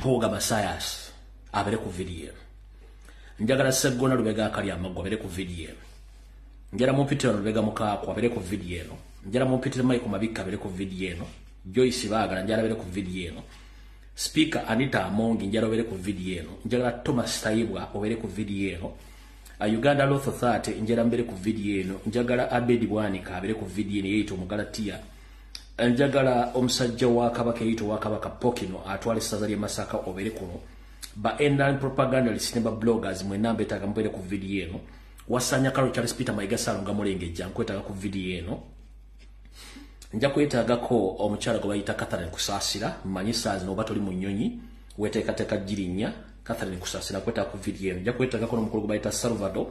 Mpuga Masayas abere ku video. Njagala Segona Lubega akali amagwa abere ku video. Njala Mumpitira Lubega Mukakwa abere ku video. Njala Mumpitira Michael Mabika abere ku video. Joyce Bagala njala abere ku video. Speaker Anita Amongi njala abere ku video. Njala Thomas Taibwa abere ku video. Uganda Law Authority njala mbere ku video. Njagala Abedi Bwanika abere ku video yeito Mugalatia. Njagala omusajja wa Kabaka yeito wa Kabaka Pokino atwale saza lye Masaka obere kuno. Ba endan propaganda lisineba bloggers mwenambe taka mbere ku video eno. Wasanya Karo Charles Peter Maigasalo nga mulengeja nkwetaga ku video eno. Nja kwetagako omukyala gwe bayita Catherine Kusasira manyisa zino batoli mu nnyonyi weteekateka girinya Catherine Kusasira kwetaga ku video eno. Nja kwetagako n'omukulu gwe bayita Salvador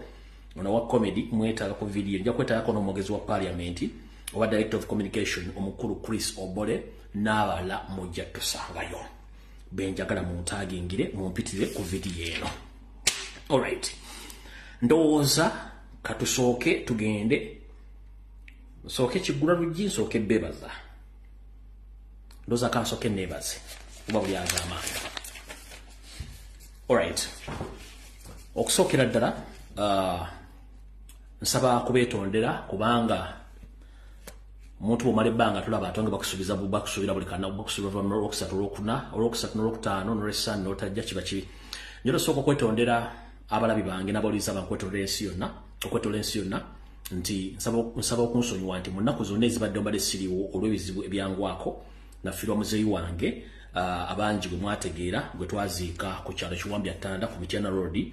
ono wa comedy mwetaga ku video. Nja kwetagako n'omwogezi wa parliament owa director of communication omukulu Chris Obole n'abala mujja tusangayo. Benjagala muntagingire mumpitire ku video eno. All right. Ndowooza katusooke tugende sooke kigula lujji sooke bebaza. Ndowooza kansooke nebaze kuba buli agamaanyi. All right. Okusookera ddala nsaba kubeetondera kubanga Muntu omale banga tulaba atonge bakusubiza bakusubira buli kana bakusubira from Rocksat Rokuna Rocksat Rokutano Noresan notajja kiba kibi. Njolo soko kwetondera abalabi bange nabaliza bankwetondera ensi yonna okwetondera ensi yonna nti nsaba okunsonyiwa nti munaku zonna ezibadde mbadde siriwo olw'ebizibu ebyangwako nafirwa muzeeyi wange abangi gwe mwategeera gwe twaziika ku kyalo kiwambya Ttanda ku Mityana Road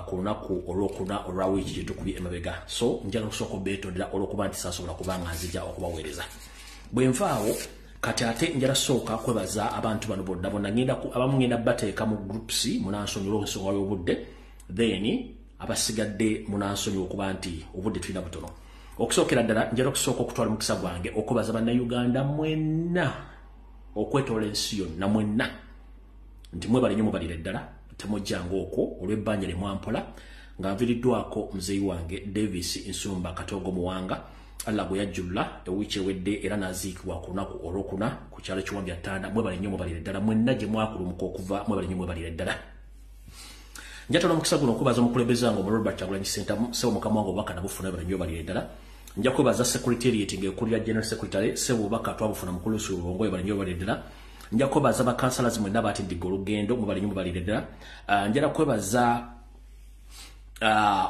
ku lunaku olwokuna olwawiki gyetukubye emabega. So njala okusooka beetondera olwokuba nti saasobola kubanga nzija okubaweereza. Bwe nvaawo kati ate njala sooka kwebaza abantu bano bonna bonna abamu ngenda bateeka mu groups munansonyiwa olw'ensonga y'obudde then abasigadde munansonyiwa okuba nti obudde tulina butono. Okusookera ddala njala okusooka okutwala omukisa gwange okubaza bannayuganda mwenna okwetoola ensi yonna mwenna nti mwebale nnyo mubalire ddala temujjango okwo olw'ebbanja lye mwampola nga nviriddwako muzeeyi wange Davis Nsumba Katogo Muwanga Allah gwe yajjula ewiiki ewedde era n'aziikibwa ku lunaku olwokuna ku kyalo kiwambya Ttanda. Mwebale nnyo mubalire ddala mwenna gye mwakulumuka okuva mwebale nnyo mubalire ddala. Njatala omukisa guno okubaza omukulembeze wange Robert Kyagulanyi Ssentamu Ssebo Mukama wange obubaka nabufuna mwebale nnyo mubalire ddala. Nja kwebaza secretariat ng'ekulira general secretary Ssebo obubaka twabufuna mu Kulusu Luwongo mwebale nnyo mubalire ddala. Nja kwebaza bakansalazi mwenna batidde olugendo mwebale nnyo mubalire ddala. Njala kwebaza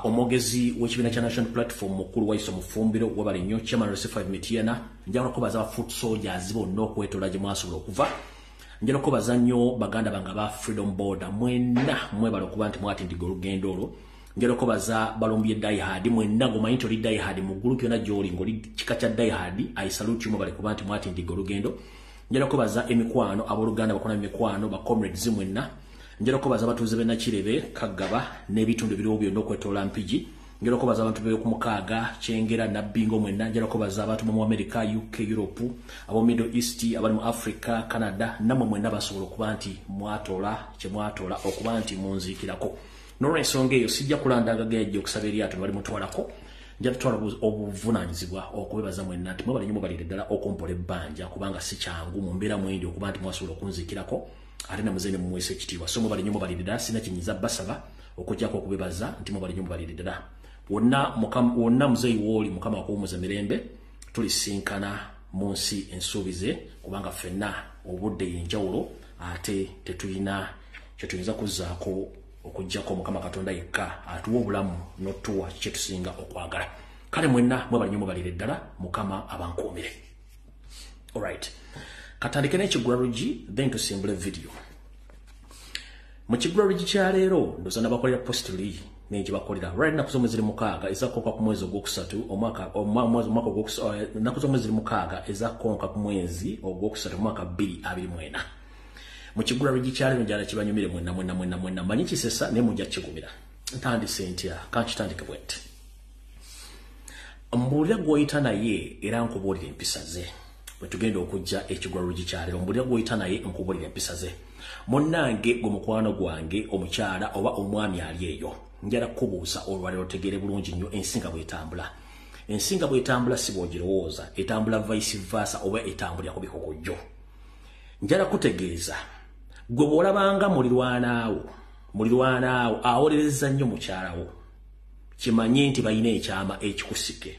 omwogezi w'ekibiina kya National Platform mukulu waiso mufumbiro webale nnyo chairman RC5 Mityana. Njala kwebaza ba foot soldiers bonna okwetoola gye mwasobola okuva. Njala kwebaza nnyo baganda bange ba Freedom Border mwenna mwebale okuba nti mwatindika olugendo olwo. Njala kwebaza Lumbuye Die Hard mwenna gomanyi nti oli Die Hard mu group yonna gy'oli ng'oli kika kya Die Hard I salute you mwebale kuba nti mwatindika olugendo. Njala kubaza emikwano aboluganda bakona emikwano ba comrades mwenna. Njala kubaza abatuuze b'e Nakirebe Kagaba n'ebitundu biriwo byonna okwetoola Mpigi. Njala kubaza abantu b'eku Mukaaga Kyengera Nabbingo mwenna. Njala kubaza abantu mu America UK Europe abo Middle East abali mu Africa Canada namwe mwenna basobola okuba nti mwatoola kye mwatoola okuba nti munziikirako. N'olw'ensonga eyo sijja kulandaga gejja okusaba eryato bali mutwalako. Njala tutwala obuvunaanyizibwa okubebaza mwenna nti mwebale nnyo mubalire ddala okumpola ebbanja kubanga si kyangu mu mbeera mwendi okuba nti mwasobola okunziikirako ate na muzeene mumuweesa ekitiibwa. So mwebale nnyo mubalire ddala sina kinyiza basaba okujjako okubebaza nti mwebale nnyo mubalire ddala. Wonna muzeeyi wooli Mukama akuwummuza mirembe tulisinkana mu nsi ensuubize kubanga ffenna obudde yenjawulo ate tetulina kye tuyinza kuzzaako okujjako Mukama Katonda yekka atuwa obulamu n'otuwa kye tusinga okwagala. Kale mwenna mwebale nnyo mubalire ddala Mukama abankuumire. All right. Katandike n'ekigula luggi then tusimbule video. Mu kigula luggi kya leero ndooza nabakolera postuli n'egye bakolera right naku z'omwezi mukaaga ezakkonka ku mwezi ogwokusatu naku z'omwezi mukaaga ezakkonka ku mwezi ogwokusatu omwaka 2024. Mu kigula luggi kya leero njala kibanyumire mwenna manyi kisesa naye mujja kigumira. Ntandise ntya kankitandike bwete. Mbuulira gw'oyita naye era nkubuulira empisa ze. Bwe tugenda okujja ekigula luggi kya leero mbuulira gw'oyita naye nkubuulira empisa ze. Munnange gwe mukwano gwange omukyala oba omwami ali eyo. Njala kubuuza olwaliro otegeere bulungi nnyo ensinga bw'etambula. Ensinga bw'etambula si bw'ogirowooza etambula vice versa oba etambulira ku bikokojjo. Njala kutegeeza gwe bw'olabanga mulirwanaawo awolereza nnyo mukyalawo kimanye nti balina ekyama ekikusike.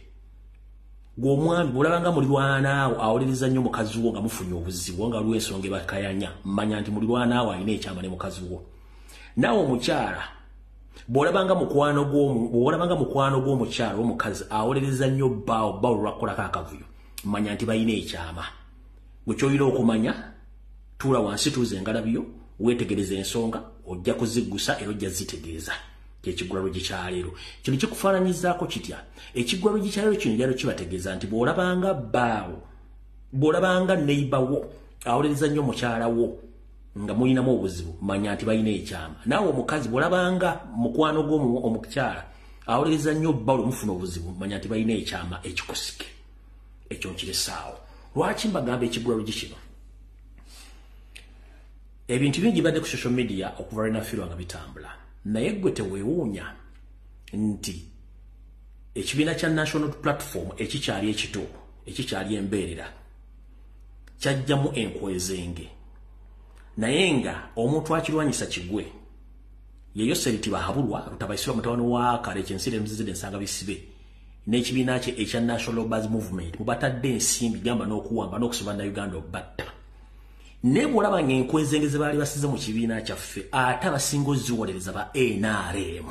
Gwe omwami bw'olabanga mulirwanaawo awolereza nnyo mukazi wo nga mufunye obuzibu nga waliwo ensonga ebakayanya manya nti mulirwanaawo alina ekyama ne mukazi wo. Naawe omukyala bw'olabanga mukwano gw'omukyala w'omukazi awolereza nnyo bbaawo lwakukolako akavuyo manya nti balina ekyama. Gwe ky'olina okumanya tuula wansi tuuza engalabiyo weetegereza ensonga ojja kuziggusa era ojja zitegeeza. Ekigwalo gikyaleero kino kikufaananyizaako kitya? Ekigwalo gikyaleero kino jalo kibategeeza nti bw'olabanga neighbor wo awolereza nnyo mukyala wo nga mulinamu obuzibu manya nti balina ekyama. Naawe omukazi bw'olabanga mukwano gw'omukyala awolereza nnyo bbalo mufuna obuzibu manya nti balina ekyama ekikusike. Ekyo nkiresaawo. Lwaki mbagamba ekigwalo kino? Ebintu bingi badde ku social media okuva lwenafirwa nga bitambula. Naye gwe teweewuunya nti ekibiina kya National Platform ekikyali ekito, ekikyali embeerera, kyajjamu enkwezenge. Naye nga omuntu akirwanyisa kigwe yeyo Seriti Bahabulwa Rutabaisirwa mutabani wa Kale Kyensire Mzizide nsanga bisibe n'ekibiina kye ekya National Buzz Movement mubatadde ensimbi gamba n'okuwamba n'okusoba na Uganda obatta. Ne bw'olaba ng'enkwezenge ze baali basize mu kibiina kyaffe ate abasinga oziwolereza ba NRM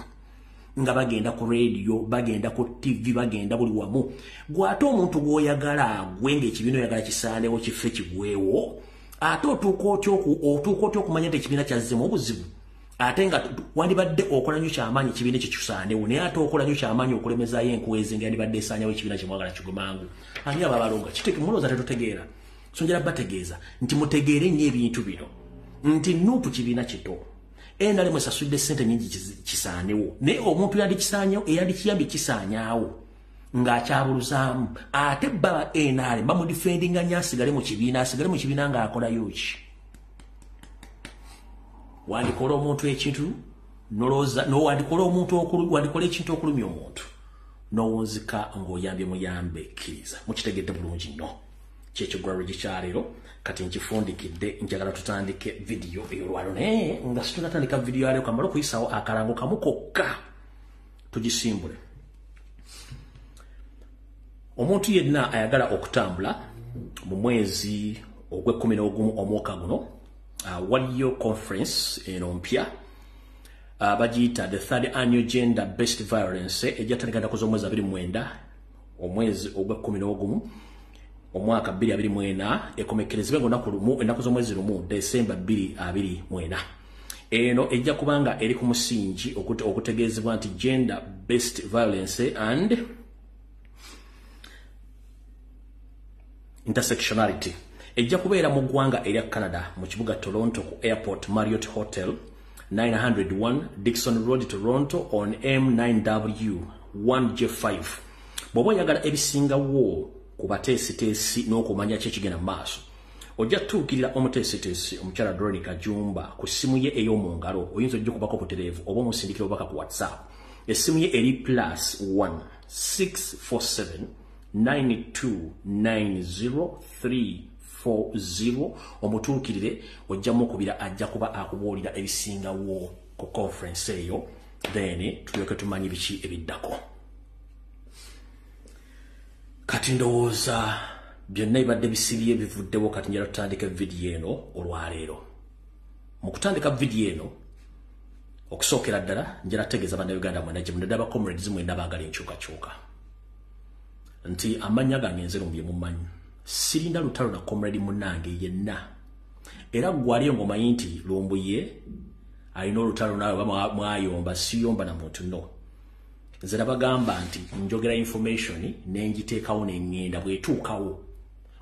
nga bagenda ku radio, bagenda ku TV, bagenda buli wamu. Gwe ate omuntu gw'oyagala agwe ng'ekibiina oyagala kisaanewo kife kigwewo, ate otuuka otya okumanya nti ekibiina kyazzemu obuzibu? Ate nga wandibadde okola nnyo kyamaanyi ekibiina ekyo kisaanewo, naye ate okola nnyo kyamaanyi okulemezaayo enkwezenge yandibadde esaanyawo ekibiina kye mwagala kigwe mangu. Ani aba abalonga mulowooza tetutegeera? So njala bategeeza nti mutegeere nnyo ebintu bino nti NUP kibiina kito NRM esasudde ssente nnyingi kisaanewo, naye omuntu yandikisaanyawo eyandikiyambye kisaanyaawo ng'akyabuluzaamu ate baba NRM bamudifendinga nnyo asigale mu kibiina ng'akolayo ki? Wandikola omuntu ekintu wandikola ekintu okulumya omuntu n'owunzika ng'oyambye muyambe kkiriza. Mukitegedde bulungi nnyo. Kyekigwalo gikyaleero kati nkifundikidde njagala tutandike video ey'olwalo naye nga situnatandika video yaleero kamala okuyisaawo akalango kamu kokka tugisimbule. Omuntu yenna ayagala okutambula mu mwezi ogw'e11 omwaka guno waliyo conference eno mpya bagiyita the 3rd annual gender based violence ejjatandika ennaku z'omwezi 29 omwezi ogw'e11 omwaka 2024 ekomekerezebwa ng'olunaku lumu ennaku z'omwezi lumu December 2024. Eno ejja kubanga eri ku musingi okutegeezebwa nti gender based violence and intersectionality ejja kubeera mu ggwanga erya Canada mu kibuga Toronto ku Airport Marriott Hotel 901 Dixon Road Toronto on M9W 1J5. Bw'oba oyagala ebisingawo ku bateesiteesi n'okumanya kyekigenda mu maaso ojja tuukirira omuteesiteesi omukyala Droni Kajumba ku ssimu ye ey'omu ngalo oyinza ojja okubako butereevu oba omusindikira obubaka ku WhatsApp. Essimu ye eri +1 647 9290 omutuukirire ojjamu okubira ajja kuba akubuulira ebisingawo ku conference eyo then tulyoke tumanyi biki ebiddako. Kati ndowooza byonna ibadde bisibye bivuddewo kati njala tutandika video eno olwaleero. Mu kutandika video eno okusookera ddala njala tegeeza bannayuganda mwena gye munaddaba comrades mwena baagala enkyukakyuka nti amannya gange nze lumbye mumanyi sirinda lutalo na comrade munnange yenna era gwaliyo ng'omanyi nti Lumbuye alina olutalo naawe mwayomba siyomba na muntu no. Nze nabagamba nti njogera information n'engiteekawo n'engenda bw'etuukawo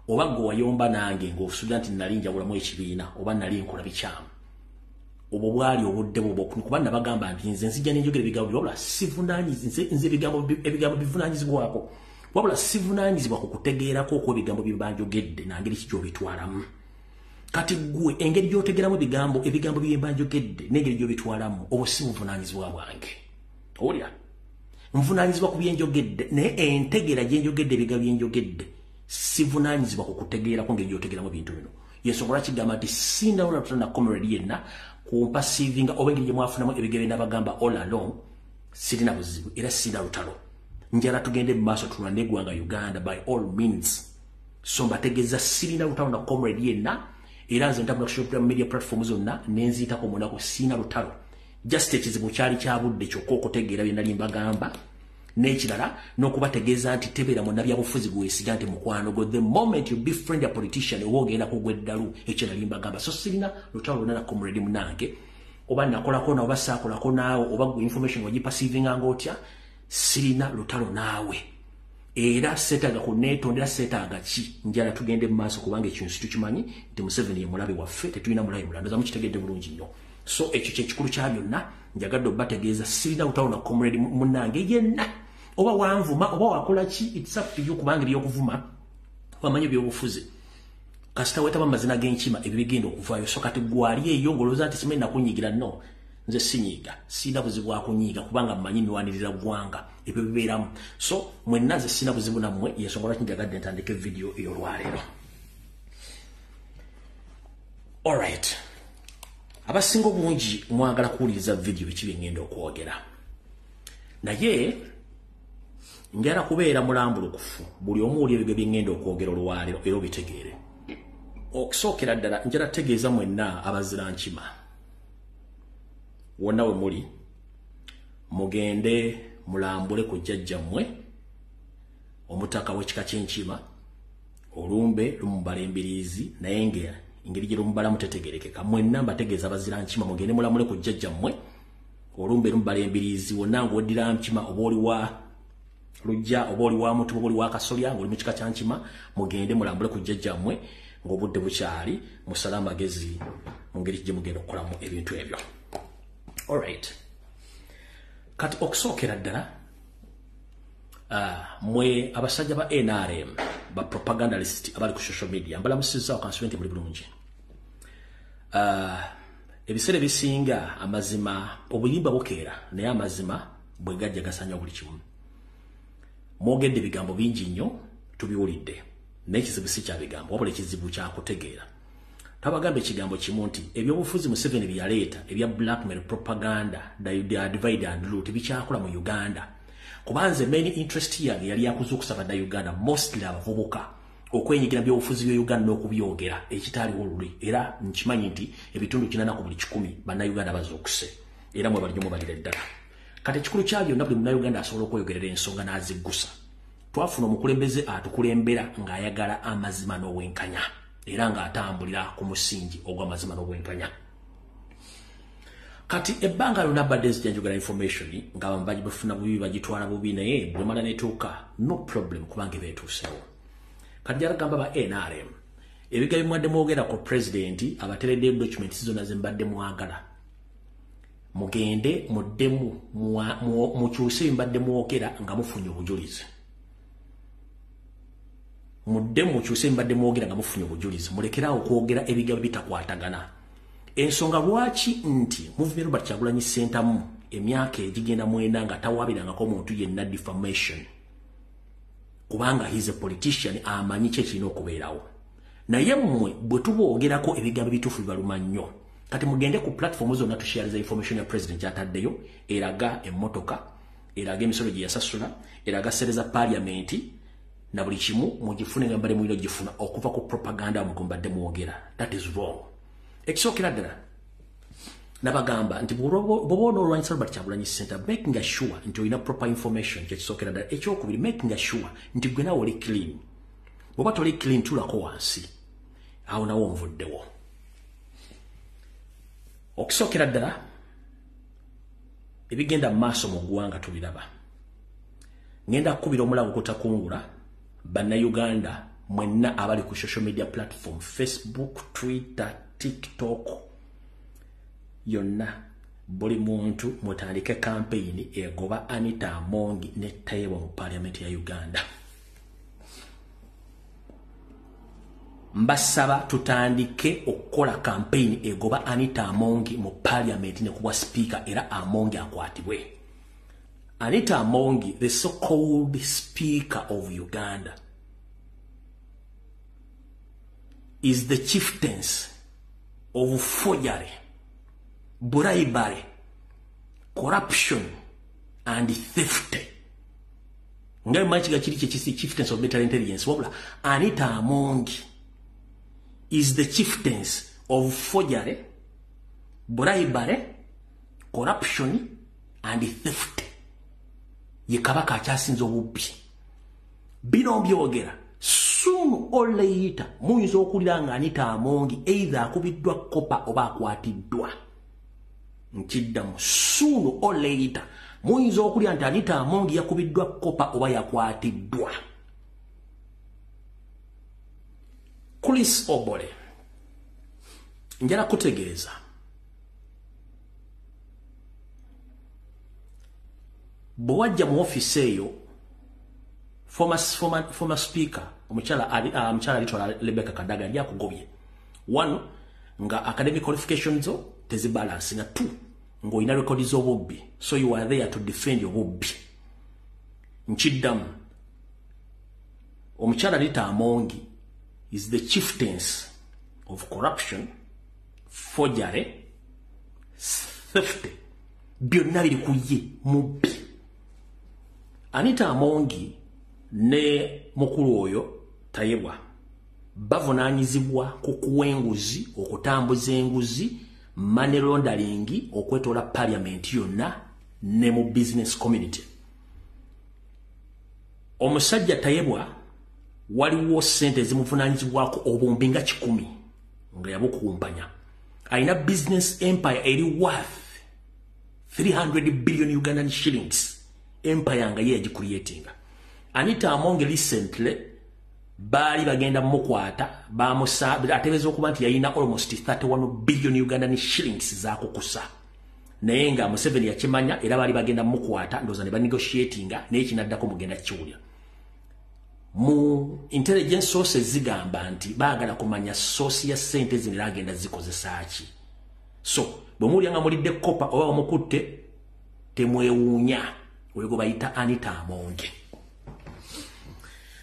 oba gwe wayomba nange ng'osuda nti nali njawulamu ekibiina oba nali nkola bikyamu obwo bwali obudde bwo kuba nabagamba nti nze nzija n'enjogera ebigambo wabula sivunaanyizibwa nze ebigambo bivunaanyizibwako wabula sivunaanyizibwa ku kutegeerako okw'ebigambo bye banjogedde nangeri ki gy'obitwalamu. Kati gwe engeri gy'otegeramu ebigambo bye banjogedde n'engeri gy'obitwalamu obwo si buvunaanyizibwa bwange. Olya nvunaanyizibwa ku byenjogedde naye entegeera gye njogedde ebigambo bye njogedde sivunaanyizibwa ku kutegeerako ngeri gy'otegeramu ebintu bino. yensonga lwaki gamba nti sindawo lutalo na comrade yenna kumpa sivinga oba engeri gye mwafunamu ebigere n'abagamba all along sirina buzibu era sirina lutalo njala tugende mu maaso tulwane eggwanga Uganda by all means so mbategeeza sirina lutalo na comrade yenna era nze ntambula social media platform zonna nenziyitako munako sirina lutalo just ekizibu kyali kyabudde kyokka okutegeera bye nali mbagamba n'ekirala n'okubategeeza nti tebeera munnabyabufuzi gwesiga nti mukwano go the moment you befriend a politician oba ogenda kugweddalu ekyo nali mbagamba so sirina lutalo lonna na comrade munange oba nakolako na oba saakolako naawe oba information wagipasivinga ng'otya sirina lutalo naawe era setaaga kuneetondera setaaga ki njala tugende mu maaso kubanga ekintu tukimanyi nti Museveni ye mulabe waffe tetulina mulabe mulala ndoza mukitegedde bulungi nnyo so ekyo kyekikulu kya byonna njagadde obategeeza sirina lutalo na comrade munange yenna oba wanvuma oba wakola ki it's up to you kubanga ebyokuvuma wamanyi ebyobufuzi kasita wetaba amazina g'enkima ebibigenda okuvaayo so kati gwali eyo ngolooza nti simanyi nakunyigira no nze sinyiga sina buzibu bwa kunyiga kubanga mmanyi nwanirira ggwanga ebyo bibeeramu so mwenna nze sina buzibu nammwe yensonga lwaki njagadde ntandike video ey'olwaleero alright abasinga obungi mwagala kuwuliriza video biki bye ngenda okwogera naye njala kubeera mulambulukufu buli omu owulira ebyo bye ngenda okwogera olwaleero era obitegeere okusookera ddala njala tegeeza mwenna abazira nkima wonna we muli mugende mulambule ku jjajjammwe omutaka w'ekika ky'enkima olumbe lumubala embiriizi naye engeri gye lumubala mutetegerekeka mwenna mbategeeza abazira nkima mugende mulamule ku jjajjammwe olumbe lumubala embiriizi wonna ng'oddira nkima oba oli wa lujja oba oli wa mutu oba oli wa kasolya ng'oli mu kika kya nkima mugende mulambule ku jjajjammwe ng'obudde bukyali musale amagezi mu ngeri gye mugenda okukolamu ebintu ebyo alright kati okusookera ddala mwe abasajja ba NRM ba propagandalist abali ku social media mbalamusizaawo kansubenti muli bulungi ebiseera ebisinga amazima obuyimba bukeera naye amazima bwe gajja gasanya buli kimu mwogedde ebigambo bingi nnyo tubiwulidde naye ekizibu si kya bigambo wabula ekizibu kya kutegeera tabagambe ekigambo kimu nti ebyobufuzi Museveni bye yaleeta ebya blackmail propaganda divide and rule tebikyakola mu Uganda kubanze main interest yange yali yakuzuukusa bannayuganda mostly abavubuka okwenyigira byobufuzi bya Uganda n'okubyogera ekitaaliwo luli era nkimanyi nti ebitundu 4 ku buli 10 bannayuganda bazuukuse era mwe bali balire ddala kati ekikulu kya byonna buli munnayuganda asobola okweyogerera ensonga n'aziggusa twafuna omukulembeze atukulembera ng'ayagala amazima n'obwenkanya era ng'atambulira ku musingi ogw'amazima n'obwenkanya kati ebbanga lyonna badde nzijanjogera information nga bafuna bubi bagitwala bubi naye bwemala netuuka no problem kubanga beetuusewo kati gyalagamba ba NRM ebigambo mwadde mwogera ku president abateredde documents zonna ze mbadde mwagala mugende muddemu mukyuse mbadde mwogera nga mufunye obujulizi muddemu mukyuse mbadde mwogera nga mufunye obujulizi mulekerawo okwogera ebigambo bitakwatagana ensonga lwaki nti Movement Robert Kyagulanyi Ssentamu emyaka egigenda mwenda nga tawabirangako omuntu yenna defamation kubanga he's a politician amanyi kye kirina okubeerawo naye mmwe bwe tuboogerako ebigambo bituufu bibaluma nnyo kati mugende ku platform zonna tusharinga information ya president gyataddeyo eraga emmotoka eraga emisolo gye yasasula eraga ssente za parliament na buli kimu mugifune nga mbale mwino gifuna okuva ku propaganda mugombadde mwogera that is wrong ekisookera ddala nabagamba nti bw'oba olwanyisa Robert Kyagulanyi Ssentamu making sure nti olina proper information kyekisookera ddala ekyokubiri making sure nti gwe nawe oli clean bw'oba toli clean tulako wansi awo nawo onvuddewo okusookera ddala ebigenda mu maaso mu ggwanga tubiraba ngenda kukubira omulago kutakungula bannayuganda mwenna abali ku social media platform Facebook, Twitter, TikTok yonna buli muntu mutandike campaign egoba Anita Amongi nettayewa mu parliament ya Uganda mbasaba tutandike okukola campaign egoba Anita Amongi mu parliament ne kuba speaker era Amongi akwatibwe Anita Amongi, the so-called Speaker of Uganda. is the chieftains of forgery, bribery, corruption, and theft. Ngai machiga chiri chisi chieftains of military intelligence. Wabula, Anita Amongi is the chieftains of forgery, bribery, corruption, and theft. Ye kabaka achasinzo obubi. Bino byogera. Soon or later, muyinza okulira nga Anita Amongi either akubiddwa kopa oba akwatiddwa. Nkiddamu, soon or later, muyinza okulira nti Anita Amongi yakubiddwa kopa oba yakwatiddwa. Chris Obole, njala kutegeeza. Bwajja mu office eyo, former speaker, mchala litwala Rebecca Kadaga ya kugobye. One, nga academic qualifications zo tezi balance. Na two, ngo ina records zo bobbi. So you are there to defend your bobbi. Nchidamu. Omchala Lita Amongi is the chieftains of corruption, forgery, theft. Byonna biri kuye mubbi. Anita Amongi ne mukulu oyo Tayebwa bavunanyizibwa ku kuwa enguzi, okutambuza enguzi, money laundering, okwetola parliament yonna ne mu business community. Omusajja Tayebwa waliwo sente zimuvunanyizibwako obumbi nga 10 nga yabukumpanya. Aina business empire eri worth 300 billion Ugandan shillings. Empire nga ye creating. Anita Amongi recently bali bagenda mukwata bamusa atebeza okuba nti yayina almost 31 billion Ugandan shillings za kukusa. Naye nga Museveni yakimanya era bali bagenda mukwata ndoza ne ba negotiatinga naye kinaddako mugenda kiwulya. Mu intelligence sources zigamba nti baagala kumanya source ya sente zino agenda zikozesa ki. So bwe nga mulidde kopa oba omukutte temwewuunya wego bayita Anita Amongi.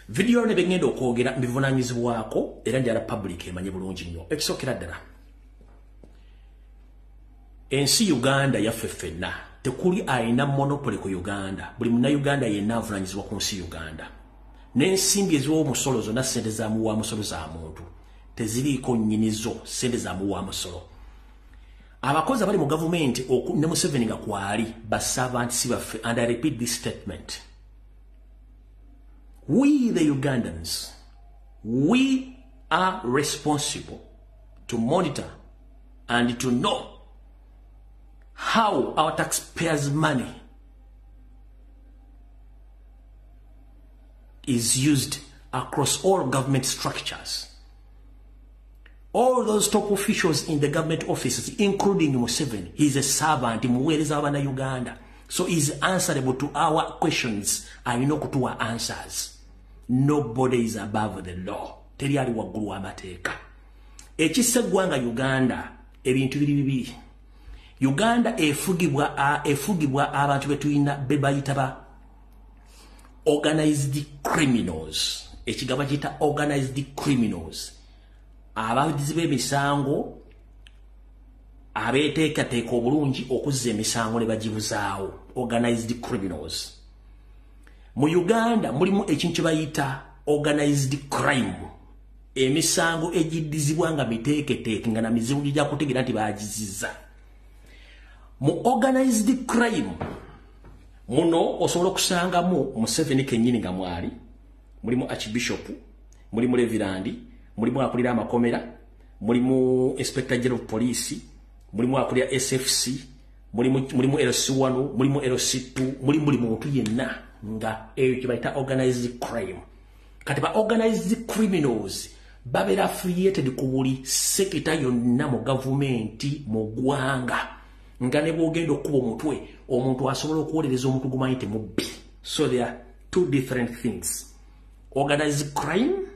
Video ne bengenda okwogera mbivunanyizibwako era njala public emanye bulungi nnyo. Ekisokera ddala. Ensi Uganda yaffe ffenna tekuli ayina monopoly ku Uganda. Buli munna Uganda yenna avunanyizibwa ku nsi Uganda. N'ensimbi eziwa omusolo zonna ssente za muwa musolo za muntu teziriiko nnyinizo ssente za muwa musolo. Abakozi abali mu government ne Museveni nga kwali basavanti baffe, and I repeat this statement. We the Ugandans, we are responsible to monitor and to know how our taxpayers' money is used across all government structures. All those top officials in the government offices, including Museveni, he's a servant, muwereza Uganda. So he's answerable to our questions, and to our answers. Nobody is above the law. Teriali waggulu amateeka. Ekiseggwanga Uganda, ebintu bibiri. Uganda efugibwa abantu betuyina bebayita ba organized criminals. Ekigaba kita organized criminals. Abavuzi b'emisango abeteekateeka obulungi okuzza emisango ne bagibuzaawo, organized criminals. Mu Uganda mulimu ekintu kye bayita organized crime, emisango egiddizibwa nga miteeketeeke nga na mizibu gya kutegeera nti baagizizza. Mu organized crime muno osobola okusangamu Museveni kennyini nga mwali, mulimu Archbishop, mulimu Reverend, mulimu akulira amakomera, mulimu Inspector General of Police, mulimu akulira SFC, mulimu LC1, mulimu LC2, mulimu muntu yenna nga eyo kibaita organized crime. Kati ba organized criminals babera affiliated ku buli sekita yonna mu government mu gwanga. Nga ne bwogenda okuba omutwe, omuntu asobola okuwolereza omuntu gumayite mubbi. So there are two different things. Organized crime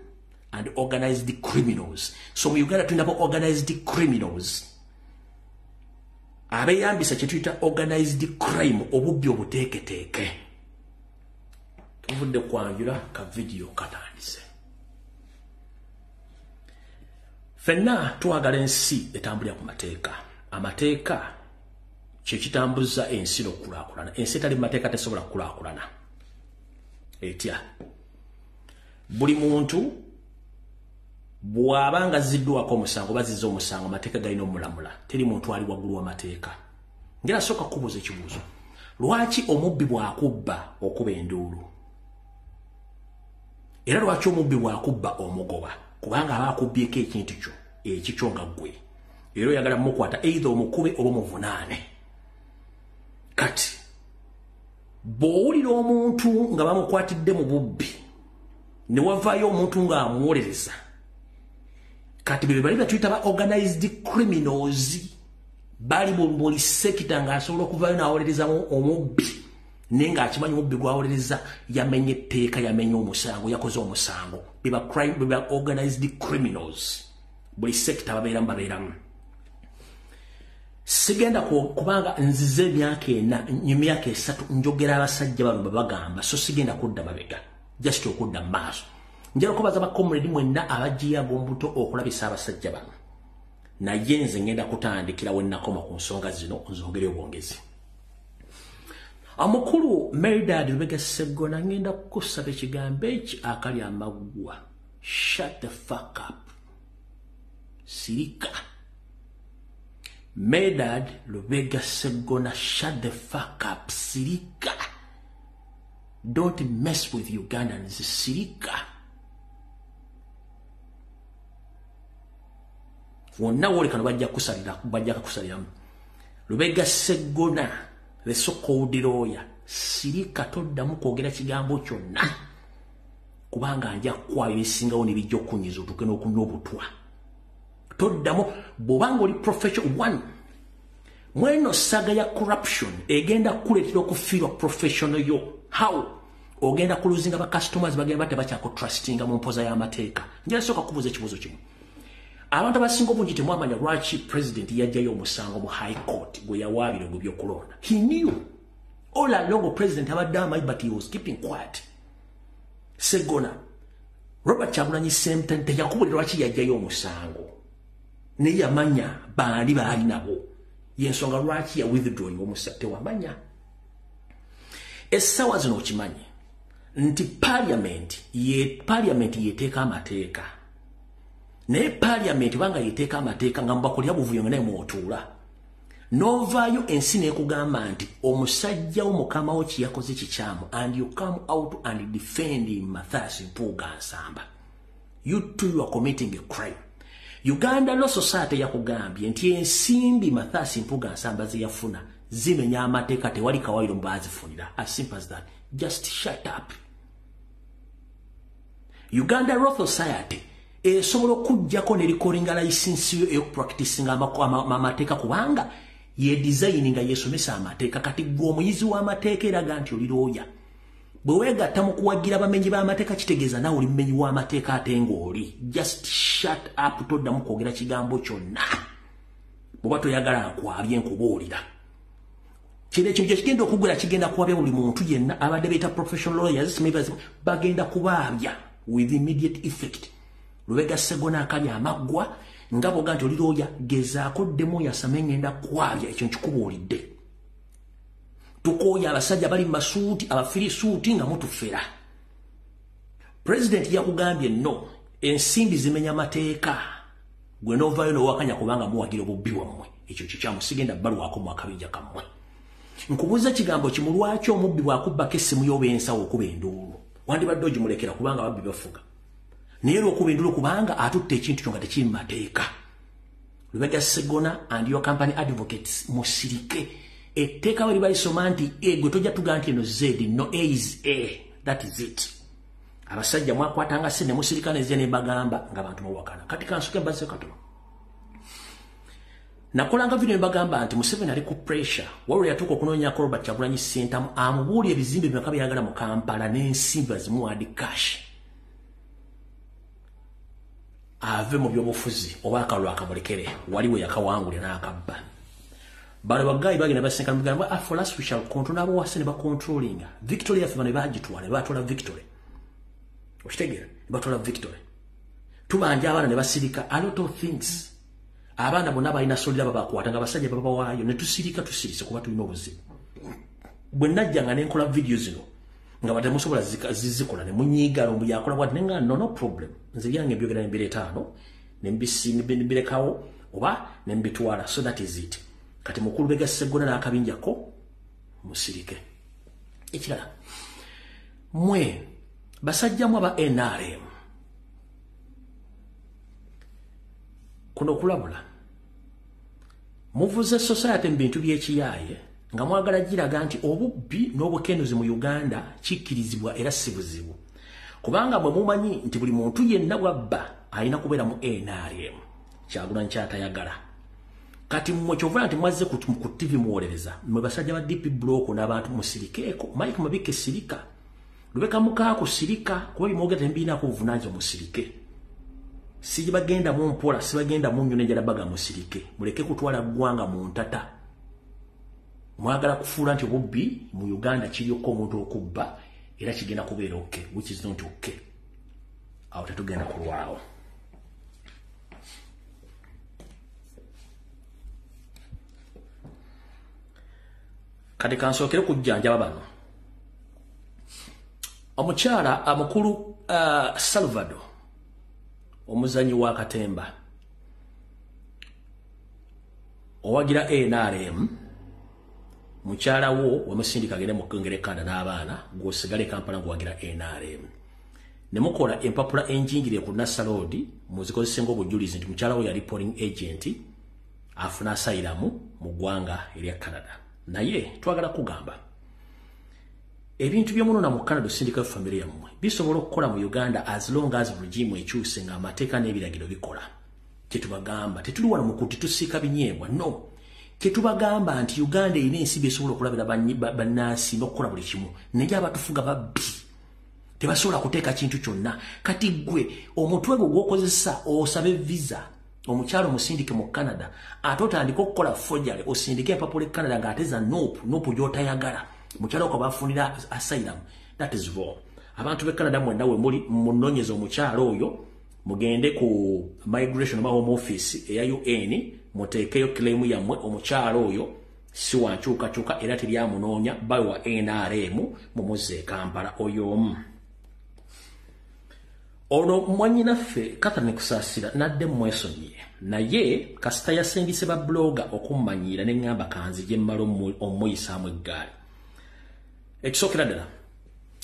and organized criminals. So mu Uganda tulina organized criminals. Abeyambisa kye tuyita organized crime, obubbi obuteeketeeke. Tuvudde kwanjula ka video katandise. Fenna twagala ensi etambulira ku mateeka. Amateeka kye kitambuza ensi okulakulana. Ensi etali mateeka tesobola kulakulana. Etya. Buli muntu bw'abanga ziddwako omusango bazizza omusango amateeka galina omulamula. Teri muntu ali waggulu w'amateeka. Ngera sooka kubuuza ekibuuzo. Lwaki omubbi bw'akubba okuba enduulu? Era lwaki omubbi bw'akubba omugoba? Kubanga aba akubbyeko ekintu kyo ekikyo nga ggwe. Era oyagala mukwata either omukube oba muvunaane. Kati bw'owulira omuntu nga bamukwatidde mu bubbi ne wavaayo omuntu ng'amuwolereza, kati bwe bali batuyita ba organized criminals, bali buli sekita ng'asobola okuvaayo n'awolerezamu omubbi naye ng'akimanyi omubbi gw'awolereza yamenye etteeka, yamenye omusango, yakoze omusango. Beba organized criminals. Buli sekita babeeramu. Sigenda kubanga nzize emyaka 3 njogera abasajja bano bagamba, so sigenda kudda mabega, just okudda maaso. Njala kubaza ba comrade mwenna abajiya gombuto okulabisa abasajja bano. Naye nze ngenda kutandikira we nakoma ku nsonga zino nzongere obwongezi. Amukulu Meridad Lubega Segona ngenda kusaba ekigambo eki akali amaggwa. Shut the fuck up. Sirika. Meridad Lubega Segona, shut the fuck up. Sirika. Don't mess with Ugandans. Sirika. Wonna wole kano bajja kusaliramu. Lubega Segona, the so-called lawyer, sirika toddamu kwogera kigambo kyonna. Kubanga nja kwayo ebisingawo ne bijja okunyiza otuke n'okunywa obutwa. Toddamu bw'obanga oli professional one. Mweno saga ya corruption egenda kuleetera okufiirwa professional yo. How? Ogenda kuluzinga ba customers bagenda tebakyako trustinga mu mpoza y'amateeka. Njala sooka kubuuza ekibuuzo kimu. Abantu abasinga obungi temwamanya lwaki president yajjayo omusango mu high court gwe yawaabira mu by'okulonda. He knew all along president abadde amayi but he was keeping quiet. Segona Robert Kyagulanyi Ssentamu teyakubulira lwaki yajjayo omusango. Ne yamanya baali nabo. Yensonga lwaki ya withdrawing omusango tewamanya. Essaawa zino okimanyi nti parliament yeteeka amateeka. Naye parliament banga yeteeka amateeka nga mubakulira buvuyo naye mwotuula. Novaayo ensi n'ekugamba nti omusajja w'omukama wo kiyakoze kikyamu and you come out and defend him Mathasi Mpuga Nsamba. You too you are committing a crime. Uganda Law Society yakugambye nti ensimbi Mathasi Mpuga Nsamba ze yafuna zimenya amateeka tewali kawairo mbazifunira. As simple as that. Just shut up. Uganda Law Society esobola okujjako ne recordinga license yo practicing amateeka kubanga ye designing yesomesa amateeka kati gwe omuyizi w'amateeka eraga nti oli lawyer. Bwe weegatta mu kuwagira bamenyi b'amateeka kitegeeza nawe oli mumenyi w'amateeka ate ng'oli. Just shut up, toddamu kwogera kigambo kyonna. Bw'oba toyagala nkwabye nkubuulira. Kino ekintu kigenda okugula kigenda kuwabya buli muntu yenna abadde beeta professional lawyers bagenda kubaabya with immediate effect. Lubega Segona akali amaggwa nga boga nti oli lawyer gezaako ddemu yasame ngenda kwabya ekyo nkikubuulidde. Tukooya abasajja bali masuuti abafiri suuti nga mutufera. President yakugambye no ensimbi zimenya amateeka gwe novaayo n'owakanya kubanga muwagira obubbi wammwe. Ekyo kikyamu sigenda bbaluwaako mu akabinja kammwe. Nkubuuza kigambo kimu lwaki omubbi bw'akubbako essimu y'obensawo okuba enduulu. Wandibadde ogimulekera kubanga ababbi bafuga. Naye lw'okuba enduulu kubanga atutte ekintu kyo nga tekiri mu mateeka. Lubega Segona and your company advocates musirike. Etteeka bwe libayisoma nti gwe tojja tugaa nti eno Z, no A is A. That is it. Abasajja mwakwatanga se ne musirika nezze ne bagamba nga bantu mawakana. Kati kansuke mbazze katono. Nakolanga video mbagamba nti Museveni ali ku pressure. Wabula yatuuka okunoonyako Robert Kyagulanyi Ssentamu amubuulya ebizimbe byonna byayagala mu Kampala n'ensimbi bazimuwadde cash. Ave mu byobufuzi oba akalulu akamulekere waliwo yakawangulira n'akabba. Bano bagayi bagenda basenka mugamba for us we shall control nabo wase ne bacontrollinga. Victoria fema ne bagitwala ne batwala Victoria. Okitegera ne batwala Victoria. tubanja abaana ne basirika a lot of things abaana bonna balina solira babakwata nga basajja babawaayo ne tusirika tusirise kuba tulina obuzibu bwe najjanga ne nkola video zino nga batamusobola zizikola ne munyiga lumbu yakola bwati nenga no problem nze byange byogera embere 5 ne mbirekawo oba ne mbitwala so that is it kati mukulu bega segona n'akabinjako musirike ekirala mwe basajja mu aba NRM kuno kulabula muvuze society mbintu by'ekiyaye nga mwagala giraga nti obubbi n'obukenuzi mu Uganda kikirizibwa era sibuzibu kubanga bwe mumanyi nti buli muntu yenna bwabba alina kubeera mu NRM kyagula nkyatayagala kati mmwe kyovula nti mwazze ku TV muwolereza mmwe basajja ba DP block n'abantu musirikeeko Mike Mabike sirika Lubeka mukaako sirika kuba bimwogera mbina ku buvunanzo musirike siji bagenda mu mpola si bagenda mu nnyo n'enjala baga musirike muleke kutwala ggwanga mu ntata mwagala kufuula nti obubbi mu Uganda kiriyoko omuntu okubba era kigenda kubeera okay which is not okay awo tetugenda kulwawo kati kansookere kujjanjaba bano omukyala amukulu Salvador omuzanyi wa katemba owagira NRM mukyala wo wamusindika gende mu Kongere n'abaana gwosigale Kampala gwagira NRM ne mukola empapula enjingire ku Nasalodi muzikozese ng'obujulizi nti mukyala wo yali polling agent afuna asylum mu ggwanga erya Canada naye twagala kugamba ebintu byomunona mu Canada sindika family yammwe bisobola okukola mu Uganda as long as regime ekyuse nga amateeka n'ebiragiro bikola tetubagamba tetuli wano mu kuti tusiika binyeebwa no tetubagamba nti Uganda ine ensibi esobola okulabira bannansi n'okukola buli kimu naye abatufuga babbi tebasobola kuteeka kintu kyonna kati gwe omutwe gwo gw'okozesa osabe visa omukyalo musindike mu Canada ate otandika okukola forgery osindike empapula e Canada ng'ateza NUP gy'otayagala mukyalo ko bafunira asylum that is wrong abantu be Canada mwenna we muli munonyeza omukyalo oyo mugende ku migration ma home office eya UN mutekeyo claim yammwe omukyalo oyo si wankyuka era teryamunoonya bawe wa NRM mumuze Kampala oyo ono mwanyinaffe Catherine Kusasira nadde mwesonyiye naye kasita yasengise ba blogger okummanyira ne ngamba kanzije mmalo omuyisaamu eggaali ekisookera ddala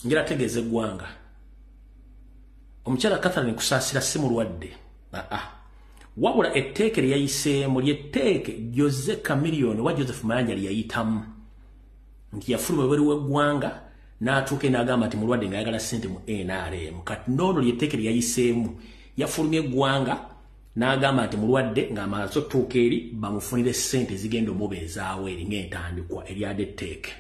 ngira tegeze gwanga omukyala Catherine Kusasira si mulwadde wabula etteeke lyeyayiseemu lyetteeke Jose Chameleone wa Joseph Mayanja lyeyayitamu nti yafuluma ebweru w'eggwanga n'atuuke n'agamba nti mulwadde ng'ayagala ssente mu NRM kati noono lyetteeke lyeyayiseemu yafulumya eggwanga n'agamba nti mulwadde ng'amaze otuuka eri bamufunire ssente zigenda omubeezaawo eri ng'entandikwa eryadde etteeke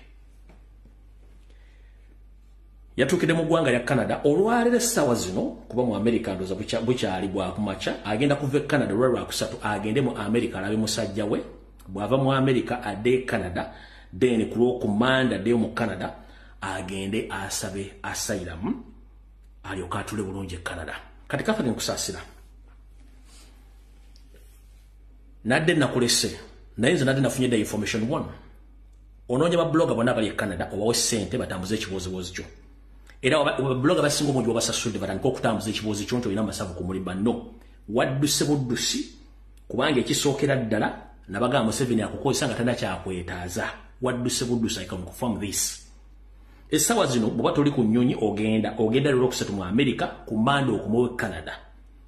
yatuukidde mu ggwanga lya Canada olwalero essaawa zino kuba mu America ndoza bukyali bwa kumaca agenda kuva e Canada lwakusatu agende mu America alabe musajja we bw'ava mu America adde Canada then ku Lwokumanda addeyo mu Canada agende asabe asylum alyoka atule bulungi e Canada kati Catherine Kusasira nadde nakulese naye nze nadde nafunye information 1 onoonya ba blogger bonna bali e Canada obawe ssente batambuze ekiboozibozi kyo era blogger basinga omungi wabasasudde batandika okutambuza ekiboozi kyo nti olina amasavu ku mulimba no wadduse buddusi kubanga ekisookera ddala nabagamba Museveni akukozesa nga tana kyakwetaaza wadduse buddusi I can confirm this essaawa zino bw'oba toli ku nnyonyi ogenda lero okusatu mu America ku Mande okumuwe Canada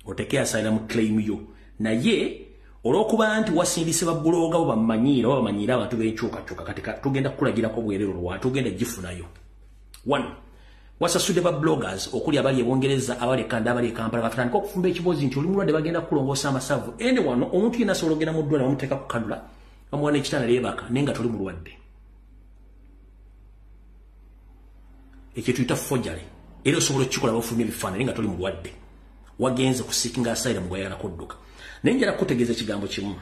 oteke asylum claim yo naye olw'okuba nti wasindise ba blogger bo bamanyiira abantu b'enkyukakyuka kati tugenda kukulagirako bwerero lwa tugenda gifunayo 1 wasasudde ba bloggers okuli abali e Bungereza abali Canada abali Kampala batandika okufumba ekiboozi nti oli mulwadde bagenda kulongoosa amasavu wano omuntu yenna asobola ogenda mu ddwaliro bamuteeka ku kadula bamuwa n'ekitanda lyebaka naye nga toli mulwadde ekyo tuyita forgery era osobola okukikola bafulumya ebifaananyi nga toli mulwadde wagenze ku seeking asylum gwayagala kudduka naye njala kutegeeza ekigambo kimu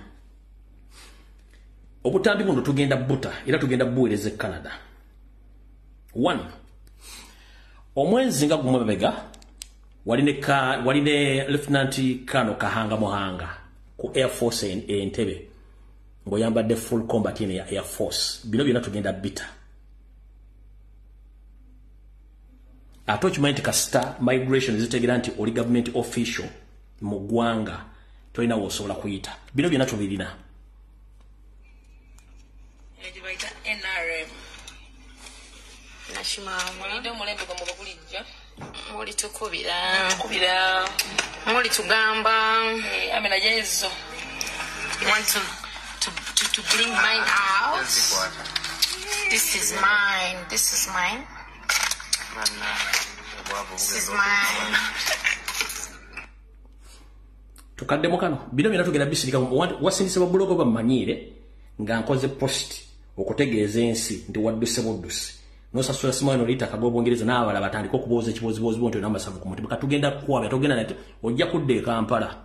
obutambi buno tugenda buta era tugenda buweereza e Canada 1 omwezi nga gumabega waline Lieutenant Kano Kahanga Mohanga ku Air Force Entebbe ngoyambadde full combat in Air Force bino byonna tugenda bita atochimanyi kasita migration zitegera nti oli government official mu ggwanga tolina wosobola kuyita bino byonna tubirina ejibaita NRM nashimama ndo mulembe kwa mubakulija muli tukubira muli tugamba amena jezo want to bring mine out. This is mine. This is mine. This is mine. Tukadde mukano bino byonna tugenda bisirika wasindise babulogo bamanyire nga nkoze post okutegeeza ensi ndi wadduse buddusi nosasula simano lita kagobongereza n'abala batandika okubuuza ekibuuzibuuzi bonto n'amasavu ku mutima katugenda kukwabya tugenda nate ojja kudda e Kampala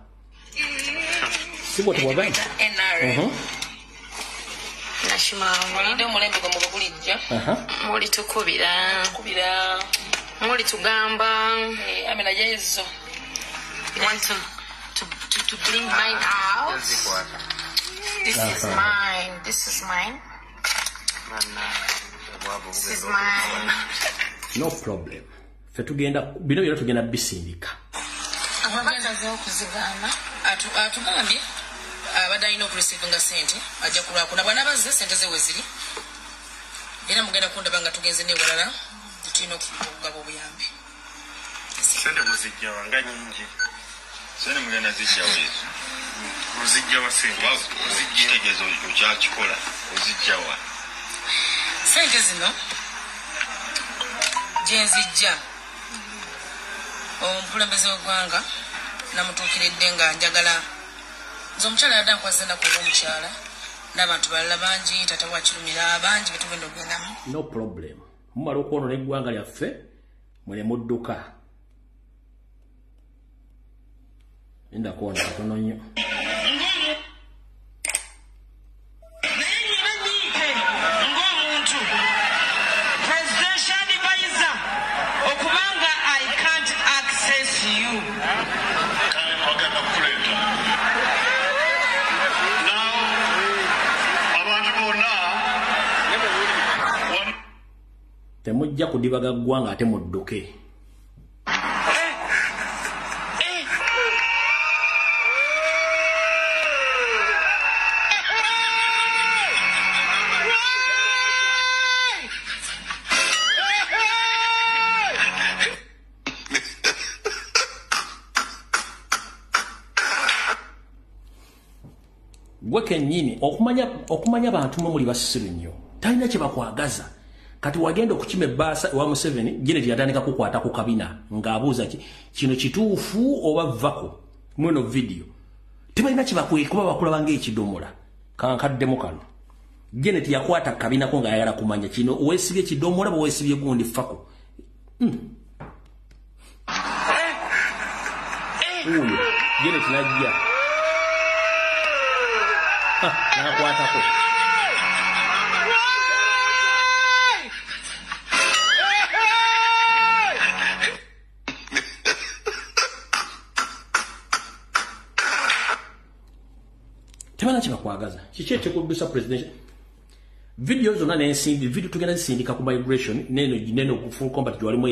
sibo tubagamba nashimama ndo mulembe kwa mubakulija muli tukubira muli tugamba amena jezo want to bring mine out. This is mine. This is mine. This is mine. No problem. Fetugenda bino byonna tugenda bisindika. Abagaza okuzigana atugambye abadalina okureceivinga sente ajja kulwakuna bwana bazze sente ze weziri era mugenda kundaba nga tugenze newalala tulina okugaba obuyambi sente muzijja wanga nyingi sente mugenda zijja wezo muzijja wa sente muzijja okyakikola muzijja wa sente zino gyenzijja omukulembeze w'eggwanga namutuukiridde nga njagala zomukyala yadda nkwazana kuwa omukyala n'abantu balala bangi tata wakirumira bangi betugenda okugendamu no problem mumala okwonoona eggwanga lyaffe mule mudduka enda kuwona katono nnyo temujja kudibaga ggwanga ate mudduke gwe kennyini okumanya bantu mwe muli basiru nnyo talina kye bakwagaza kati wagenda okukima ebbaasa wa Museveni Janet yatandika kukwata ku kabina ng'abuuza kino kituufu oba vako mweno video tebalina kye bakuba bakulaba ng'ekidomola kankaddemu kano Janet yakwata kabina ko ng'ayagala kumanya kino weesibye ekidomola bwe weesibye gundi fako Janet najja nakwatako temana kye bakwagaza kiki ekikuddusa president video zonna n'ensimbi video tugenda zisindika ku migration neno full combat gyewalimu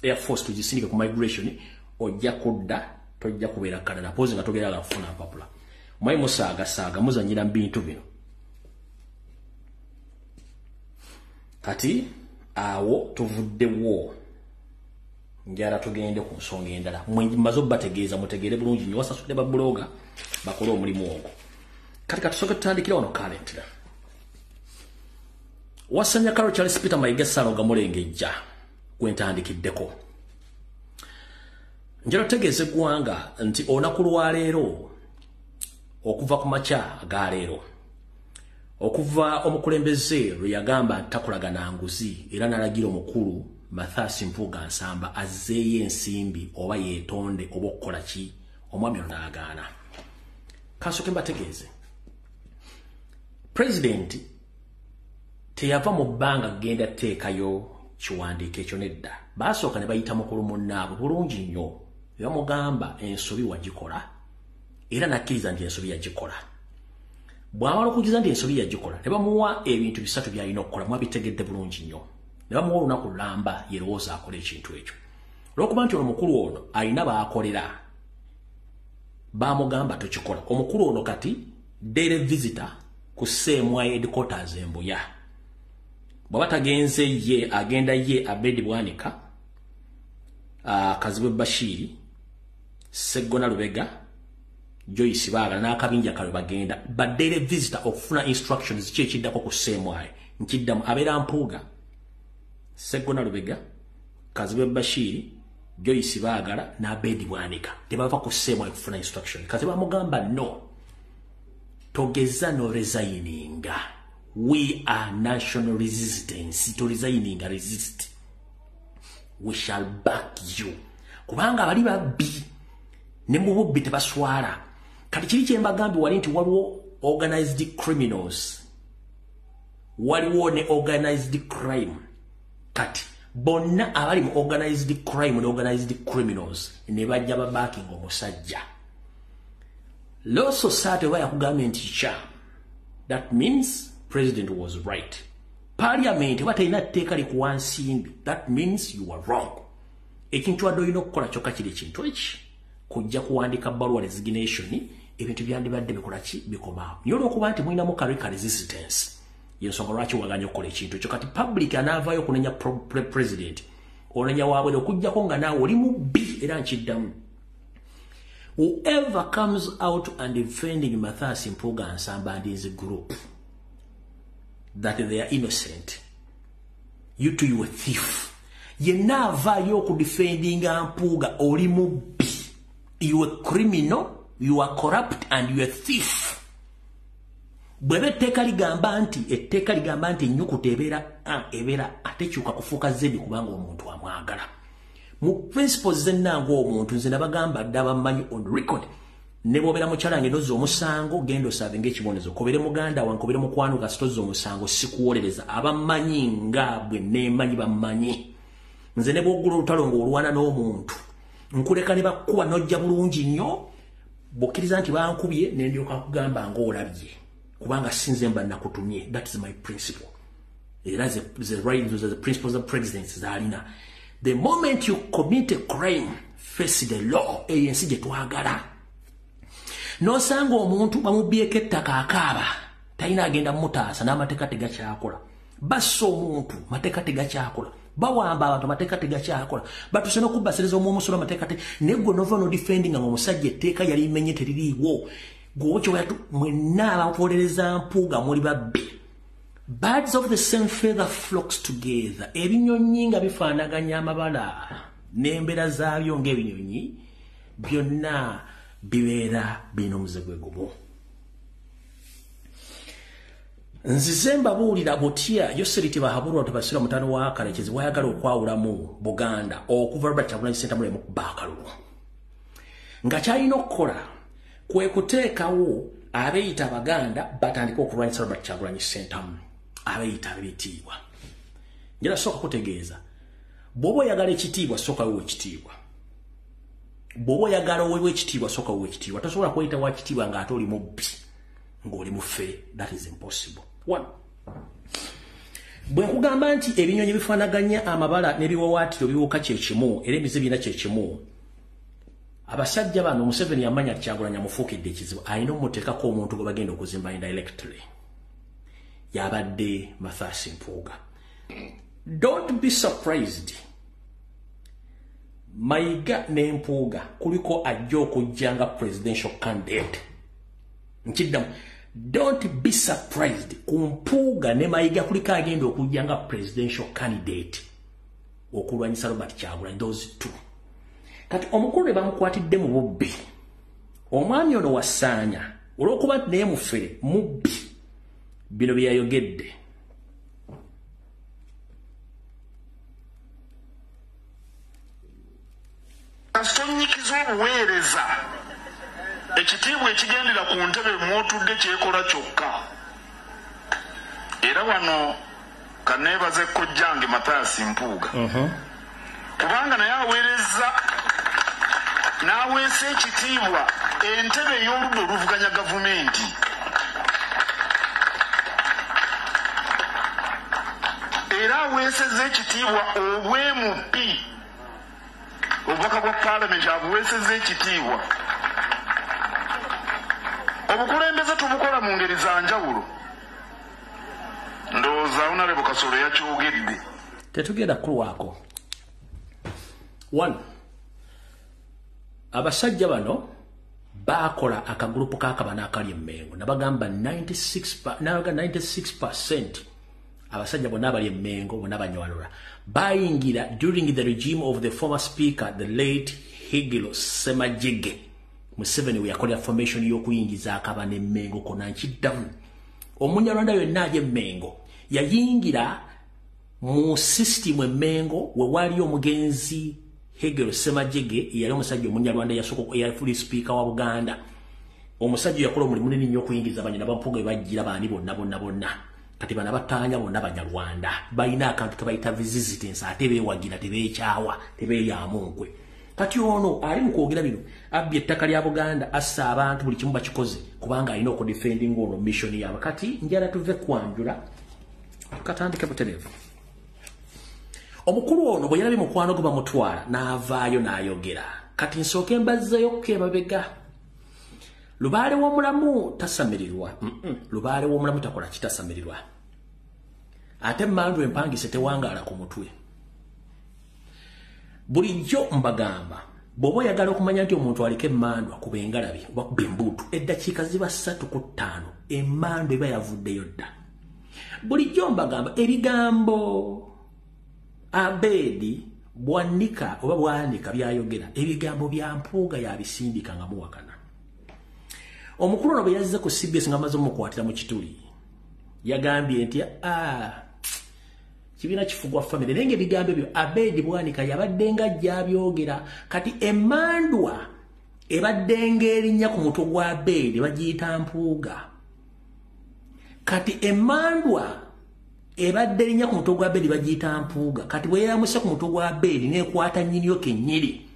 Air Force tugisindika ku migration ojja kudda tojja kubeera Canada pose nga togera kufuna papula mwayi musaagasaaga muzanyira mu bintu bino kati awo tuvuddewo njala tugende ku nsonga endala mmaze obbategeeza mutegeere bulungi nnyo wasasudde babuloga bakole omulimu ogwo kati katusooke tutandikira wano kalentera wasanya Karo Charles Peter Mayiga Saloga mulengejja gwentandikiddeko njala tutegeeze eggwanga nti olunaku lwaleero okuva ku makya agaleero okuva omukulembeze lwe yagamba takulagana nguzi era nalagira omukulu Mathasi Mpuga Nsamba azzeeyo ensimbi oba yeetonde oba okukola ki omwami ono n'agaana kasooke mbategeeze president teyava mu bbanga genda teekayo kiwandiiko ekyo nedda basooka ne bayita mukulu munnaabwe bulungi nnyo bamugamba ensobi wagikola era nakkiriza nti ensobi yagikola bw'amala okukiza nti ensobi yagikola ne bamuwa ebintu bisatu by'alina okukola mwabitegedde bulungi nnyo ne bamuwa olunaku lulamba yerowooza akola ekintu ekyo olw'okuba nti ono mukulu ono alina baakolera bamugamba tokikola omukulu ono kati daily visitor ku Ssemwayi headquarters Mbuya bw'aba tagenze ye agenda ye Abedi Bwanika Kazibwe Bashiri Seggona Lubega Joyce Baga n'akabinja kalwe bagenda badere visitor okufuna instructions kyekiddako ku Ssemwayi nkiddamu abeera Mpuga Seggona Lubega Kazibwe Bashiri Joyce Baagala n'Abedi Bwanika tebava ku Ssemwayi kufuna instruction kati bamugamba no togeza no resigninga we are national resistance to resigning resist we shall back you kubanga bali babbi ne mu bubbi tebaswala kati kiri kyembagambi wali nti waliwo organized criminals waliwo ne organized crime kati bonna abali mu organized crime ne organized criminals ne bajja babacking omusajja law society waya kugambye nti cha that means president was right parliament batalina tteeka likuwa nsimbi that means you are wrong ekintu adoyina okukola kyokka kiri ekintu eki kujja kuwandika bbaluwa resignation ebintu byandibadde bikola ki bikomaawo niyo olw'okuba nti mulinamu kaleka resistance yensonga lwaki waganya okukola ekintu ekyo kati public anaavaayo okunenya president onenya waabwe okujjako nga naawe oli mubbi era nkiddamu whoever comes out and defending Matthias Mpuga and Sambandin's group that they are innocent you too you a thief yenna avaayo okudefending Mpuga oli mubbi you a criminal you are corrupt and you a thief bwebe etteeka ligamba nti ennyukuta ebeera atekyuka kufuuka zebi kubanga omuntu amwagala mu principles zennanga omuntu nze nabagamba dda bamanyi on record ne bw'obeera mukyalange nozza omusango genda osaabe ng'ekibonezo kobere muganda wange kobere mukwano kasi tozza omusango sikuwolereza abamanyi nga bwe neemanyi bamanyi nze ne bw'oggula olutalo ng'olwana n'omuntu nkuleka ne bakkuba n'ojja bulungi nnyo bw'okkiriza nti bankubye ne ndyoka kugamba ng'olabye kubanga sinze mba nakutumye that is my principle era the principles of presidents zaalina the moment you commit a crime face the law ANC gye twagala n'osanga omuntu bamubyeko ettaka akaaba talina agenda mutaasa n'amateeka tegakyakola bassa omuntu mateeka tegakyakola bawamba abantu amateeka tegakyakola batuse n'okubbasereza omwomusolo amateeka negwe nova no defending nga omusajja etteeka yali limenye teririiwo gwocho watu mwenna abapolereza Mpuga muri babbi birds of the same feather flocks together ebinyonyi nga bifaanaganya amabala n'embeera zaabyo ng'ebinyonyi byonna bibeera birina omuzegwe gumu nzize mbabuulira butya Yoseriti bahabulwa tebasira mutano wa Kalekezi wayagala okwawulamu Buganda okuva Robert Kyagulanyi Ssentamu mu baakalulu nga kyalina okukola kwe kuteekawo abeeyita Abaganda batandika okulwanyisa Robert Kyagulanyi Ssentamu abeeyita ab'ebitiibwa njala sooka kutegeeza bw'oba oyagala ekitiibwa sooka wewe ekitiibwa bw'oba oyagala oweebwa ekitiibwa sooka wewe ekitiibwa tosobola kweyita wa kitiibwa ng'ate oli mubbi ng'oli mufe that is impossible one bwe nkugamba nti ebinyonyi bifaanaganya amabala n'ebiwawaatiro biwuka kyekimu era emize birina kyekimu abasajja bano Museveni yamanya Kyagulanyi amufuukidde ekizibu alina omuteekako omuntu gwe bagenda okuzimba indirectly yabadde Matthias Mpuga don't be surprised Mayiga ne Mpuga kuliko ajja okujjanga presidential candidate nkiddamu don't be surprised ku Mpuga ne Mayiga kuliko agenda okujjanga presidential candidate okulwanyisa Robert Kyagulanyi those two kati omukulu ne bamukwatidde mu bubbi omwami ono wasaanya olw'okuba naye mufere mubbi bino bye yayogedde asonyikiza obuweereza ekitiibwa ekigendera ku ntebe mwotudde kyekola kyokka era wano kaneebaze kojjange Matthias Mpuga kubanga naye aweereza n'aweesa ekitiibwa entebe ey'oludda oluvuganya gavumenti. Era aweeseza ekitiibwa obwMP, obubaka bwa paalamenti abuweeseza ekitiibwa. Obukulembeze tubukola mu ngeri za njawulo. Ndowooza Honorable Kasolo yakyogedde. Tetugenda kulwako. 1. Abasajja bano bakola akagrupu kakabana akali Mmengo nabagamba 96% abasajja bonna abali Mmengo bonna banyalula bayingira during the regime of the former speaker the late Higiro Semajjege. Museveni we yakolera formation y'okuyingiza akabana Mmengo kona nkiddamu. Omunyarwanda yonna aje Mmengo yayingira mu system Mmengo we wali omugenzi Higiro Semajjege yali omusajja omunyarwanda yasoko ya full speaker wa Buganda. Omusajja yakola omulimu munene nnyo okuyingiza abanyana ba Mpuga bajjira bani bonna. Kati bana batanya bonna banyarwanda balina akantu kabayita resistance ate beewagira tebeekyawa tebeeyaamunkwe. Kati ono ali mu kwogera bino abbye ettaka lya Buganda assa abantu buli kimu bakikoze kubanga alina okudefending ono mission yaabwe. Kati njala tuve kwanjula katandike butereevu. Omukulu ono bwe yalabye mukwano gwe bamutwala n'avaayo n'ayogera. Kati nsooke mbazzayo kukemabega. Lubaale w'omulamu tasamirirwa. Lubaale w'omulamu takola kitasamirirwa. Ate mmandu empangise tewangaala ku mutwe. Bulijjo mbagamba bw'oba oyagala okumanya nti omuntu aliko emmandu akuba engalabi oba kuba embuutu eddakiika ziba 3 ku 5 emmandu eba yavuddeyo dda. Bulijjo mbagamba ebigambo Abedi bwanika oba bwanika byayogera ebigambo bya Mpuga yabisindika nga muwakana. Omukulu ono bwe yazze ku CBS nga amaze omukwatira mu kituli yagambye nti kibiina kifugwa family nenge ebigambo ebyo Abedi bwanika yabadde nga gy'abyogera. Kati emmandwa ebadde ng'erinnya ku mutwe gwa Abedi bagiyita Mpuga. Kati emmandwa ebadde erinnya ku mutwe gwa Abedi bagiyita Mpuga. Kati bwe yamusa ku mutwe gwa Abedi n'ekwata nnyini yo kennyini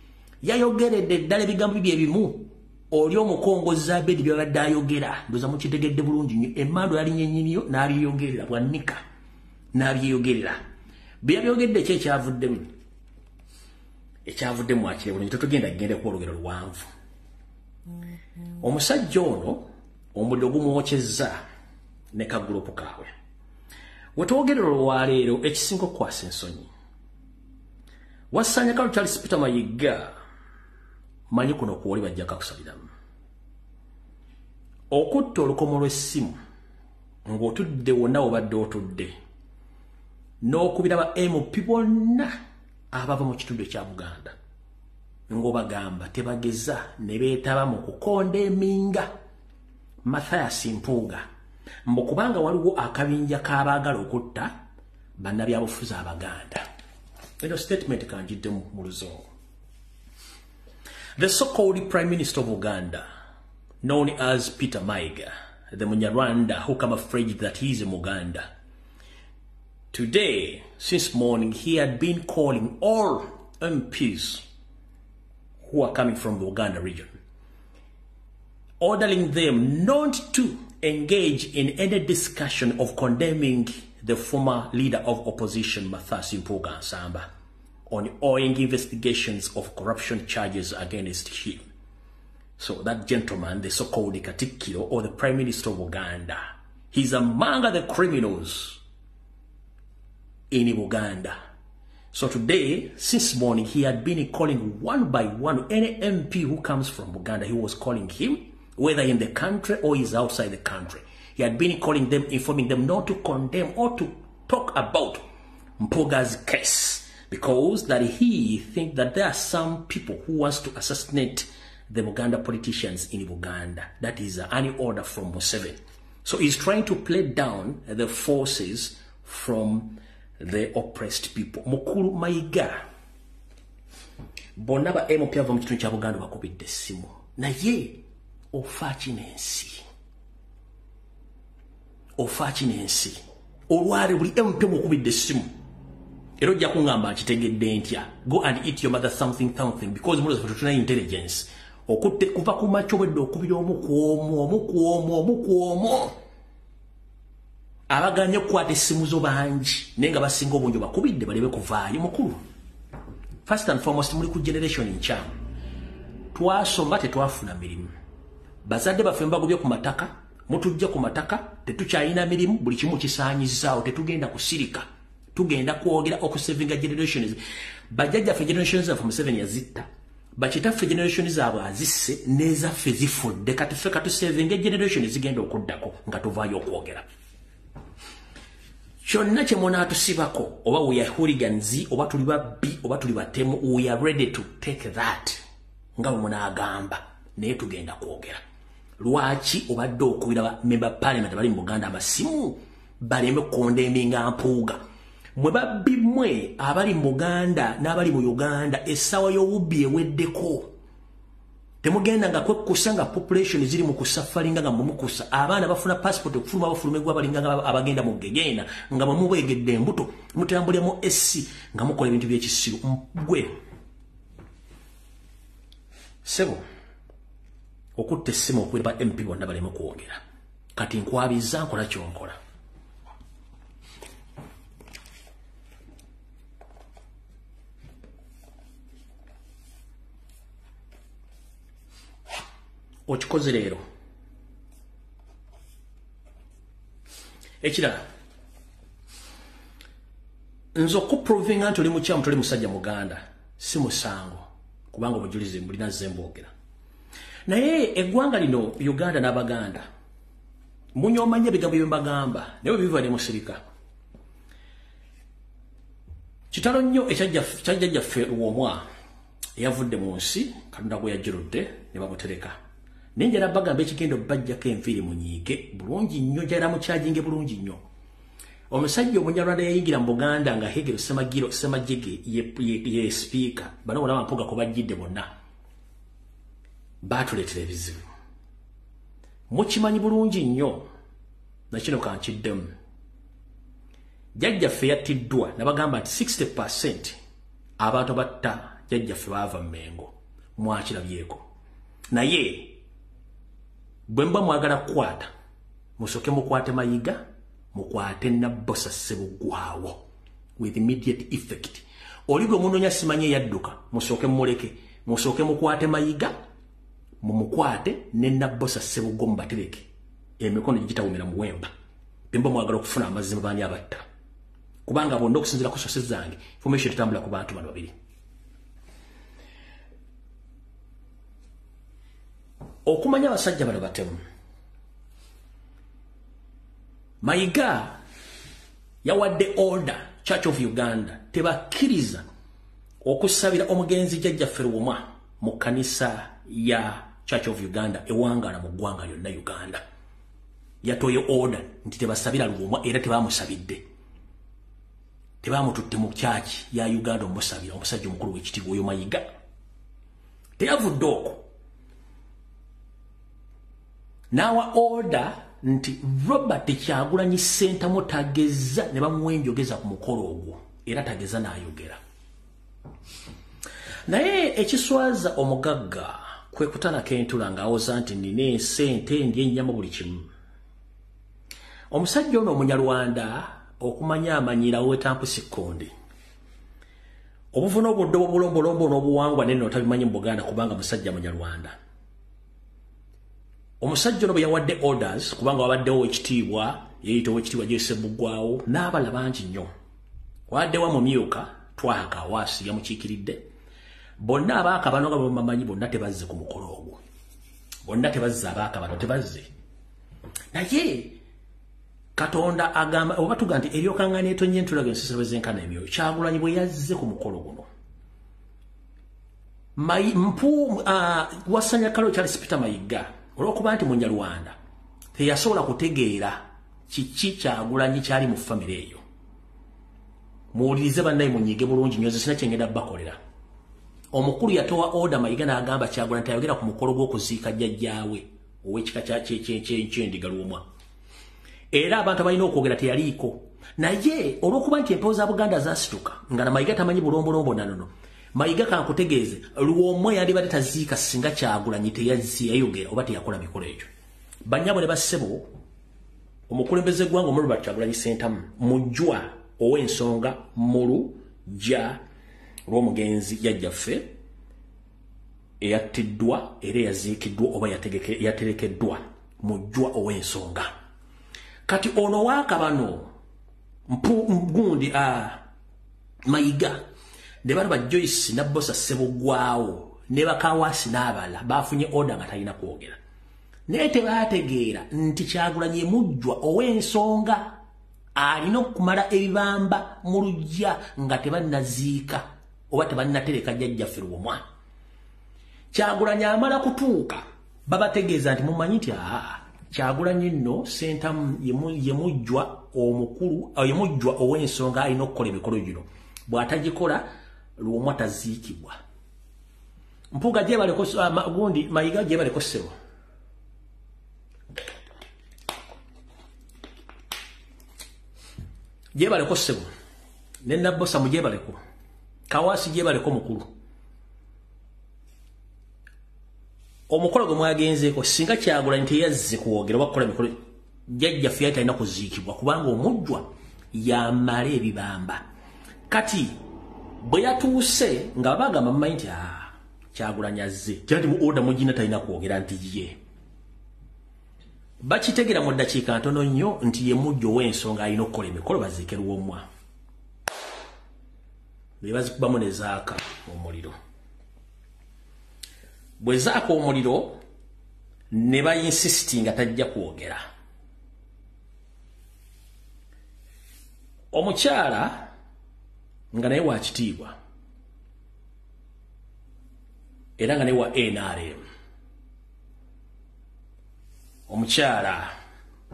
yayogeredde ddala ebigambo bye bimu oli omukongozza Abedi byabadde ayogera ndoza mukitegedde bulungi nnyo. Emmandwa yalinnya nnyini yo n'abyeyogerera bwannika n'abyeyogerera bye yabyogedde ki ekyavuddemu akire bulungi tetugenda kugenda ku olugero luwanvu. Omusajja ono omuliro gumwokyezza ne kagurupu kaabwe. Wetwogerera olwaleero ekisinga okukwasa ensonyi wassanya kalu Charles Peter Mayiga manyi kuno kuwoli bajja kakusaliramu okutta olukomo lw'essimu ng'otudde wonna obadde otudde n'okubira ba MP bonna abava mu kitundu kya Buganda ng'obagamba tebageza ne beetaba mu kukonda eminga Mathias Mpuga mbu kubanga waliwo akabinja k'abaagala okutta bannabyabufuzi Abaganda. Eno statement kanjidde mu Luzungu. The so-called Prime Minister of Uganda, known as Peter Mayiga, the Munyarwanda who camouflaged that he is a Muganda. Today, since morning, he had been calling all MPs who are coming from the Uganda region, ordering them not to engage in any discussion of condemning the former leader of opposition, Mathias Mpuga Nsamba, on ongoing investigations of corruption charges against him. So that gentleman, the so-called Katikiro, or the Prime Minister of Uganda, he's among the criminals in Uganda. So today, since morning, he had been calling one by one any MP who comes from Uganda. He was calling him, whether in the country or is outside the country. He had been calling them, informing them not to condemn or to talk about Mpuga's case, because that he thinks that there are some people who wants to assassinate the Uganda politicians in Uganda. That is an order from Museveni. So he's trying to play down the forces from the oppressed people. Mukulu Mayiga bonna ba MP ava mu kitundu kya Buganda bakubidde essimu naye ofaaki n'ensi olwale buli MP mukubidde essimu Ero jja kungamba kitegedde ntya. Go and eat your mother something because mulo tuna intelligence. Okutte kuva ku macho wedde okubira omukuomo. Abaganye kwate simu zo banji nenga basinga obunjo bakubidde balebe kuvaayo mukulu. First and foremost muri ku generation ncha. Twasoma tetwafuna mirimu. Bazadde bafemba gobye ku mataka, mutujja ku mataka, tetukyalina mirimu, buli kimu kisaanyizaawo, tetugenda kusirika. Tugenda kwogera okusavinga generations. Bajjajja fe generations of 7 yazitta. Bachitaffe generations zaabwe azisse nezaffe zifudde kati ffe katusavinga generations zigenda okuddako nga tuvaayo okwogera. Kyonna kye muna atusibako oba we are hooligans oba tuli babbi oba tuli batemu we are ready to take that nga muna agamba naye tugenda kwogera. Lwaki obadde okubira member parliament bali mu Buganda amasimu baleme kondeminga Mpuga. Mwe babbi mwe abali mu Buganda n'abali mu Uganda essawa y'obubbi eweddeko. Temugenda nga kwekkusanga population ziri mu kusafaringa nga mumukusa abaana bafuna passport okufuluma bafulumegwa balinga abagenda mu gegenda nga mubegedde embuto mutambulemu SC nga mukola ebintu by'ekisiru gwe sebo okutte essimu okweba MP bonna baleme kwogera kati nkwabiza nkola kyonkola. Okikoze leero ekirala nzo kuprovinga nti oli mukyamu toli musajja Muganda si musango kubanga obujulizi mbulina zembogera naye eggwanga lino Uganda n'Abaganda munyomanya ebigambo bye mbagamba naye biva ne musirika kitalo nnyo ekyajjajjaffe Luwomwa eyavudde mu nsi Katonda gwe yajjirudde ne bamutereka. Ninjera bagamba ekigendo bajjako enviiri munyiike bulungi nnyo jara mukyajinge bulungi nnyo. Omusajja Omunyarwanda yayingira mu Buganda nga Hegero Semajjege ye speaker bano bona Mpuga ko bajjidde bonna baatuleetera ebizibu. Mukimanyi bulungi nnyo nakino kankiddemu. Jjajjaffe yattiddwa nabagamba nti 60% abantu batta jjajjaffe baava Mmengo mwakirabyeko. Naye bwemba mwagala kukwata musoke mukwate Mayiga mukwate Nabbosa Ssebugwawo with immediate effect. Olibwe munonya simanye yadduka musoke muleke musoke mukwate Mayiga mumukwate ne Nabbosa Ssebugwawo mubatereke emikono gitawumira muwemba bwemba mwagala okufuna amazima bani abatta kubanga bondo okusinzira ku sose zange information etambula ku bantu bano babiri. Okumanya abasajja bano batemu. Mayiga yawadde order Church of Uganda tebakkiriza okusabira omugenzi jjajjaffe Luwomwa mu kanisa ya Church of Uganda ewangala mu ggwanga lyonna Uganda. Yatoye order nti tebasabira Luwomwa era tebamusabidde. Tebamututte mu church ya Uganda omusabira omusajja omukulu w'ekitiibwa oyo Mayiga. Teyavudde okwo. Nawa order nti Robert Kyagulanyi Ssentamu tageza ne bamuwenjogeza ku mukolo ogwo era tageza n'ayogera. Naye ekiswaza omugagga kwe kutana kentula ng'awoza nti nina ssente ndyennyama buli kimu. Omusajja ono Omunyarwanda okumanya amanyira Wetampusi Kondi. Obuvuna obudde obulombolombo n'obuwangwa neno otabimanyi mu Buganda kubanga musajja Munyarwanda. Omusajja ono bwe yawadde orders kubanga wabaddewo ekitiibwa yeyita ow'ekitiibwa Ssebugwawo n'abala bangi nnyo. Waddewo mumyuka Twaka Awaasi yamukiikiridde. Bonna abaaka bano nga bamanyi bonna tebazze ku mukolo ogwo. Bonna tebazze abaaka bano tebazze. Naye Katonda agamba oba tuga nti eryokaŋŋaana etonnya entulaga ensisiro z'enkana emyoyo Kyagulanyi bwe yazze ku mukolo guno. Wasanya Kalo Charles Peter Mayiga olw'okuba nti Munyarwanda teyasobola kutegeera kiki Kyagulanyi kyali mu famire eyo. Muwulirize bannaye munyiige bulungi nnyo sina kyengenda bakolera. Omukulu yatowa order Mayiga n'agamba Kyagulanyi tayogera ku mukolo gw'okuziika jjajjaawe ow'ekika ky'endiga Luwomwa. Era abantu balina okwogera teyaliiko. naye olwokuba nti empewo za Buganda zasituka nga na Mayiga tamanyi bulombolombo nanono Mayiga kankutegeeze Luwomwe yandibadde taziika singa Kyagulanyi teyayogera oba teyakola mikolo egyo bannyabo ne bassebo omukulembeze gwanga omululu Kyagulanyi Ssentamu mujjwa ow'ensonga Mulujja lw'omugenzi yajjaffe eyattiddwa era yaziikiddwa oba yaterekeddwa mujjwa ow'ensonga kati ono waakabano gundi Mayiga ne balaba Joyce Nabbosa Ssebugwawo ne Bakawasi n'abala bafunye order nga talina kwogera naye tebaategeera nti Kyagulanyi mujjwa ow'ensonga alina okumala ebibamba mu Lujja nga tebannaziika oba tebannatereka jjajjaffe Luwomwa Kyagulanyi amala kutuuka babategeeza nti mumanyi nti Kyagulanyi nno Ssentamu ye mujjwa omukulu ye mujjwa ow'ensonga alina okukola emikolo gino bw'atagikola Luwomwa taziikibwa Mpuga gyebaleko gundi Mayiga gyebaleko ssebo gyebaleko ssebo ne Nabbosa mu gyebaleko Kawasi gyebaleko mukulu omukolo gwe mwagenzeeko singa Kyagulanyi teyazze kuwogera oba kukola mikolo jjajjaffe yali talina kuziikibwa kubanga omujjwa yamala ebibamba kati bwe yatuuse nga bagamba mumanyi nti Kyagulanyi azze kyati mu order mugina talina kwogera nti ye bakitegera mu ddakiika ntono nnyo nti ye mujjwa ow'ensonga alina okukola emikolo baziike Luwomwa ne bazikubamu ne zaaka omuliro bwe zaaka omuliro ne bayinsisiti nga tajja kwogera omukyala nga naye wa kitiibwa era nga naye wa NRM omukyala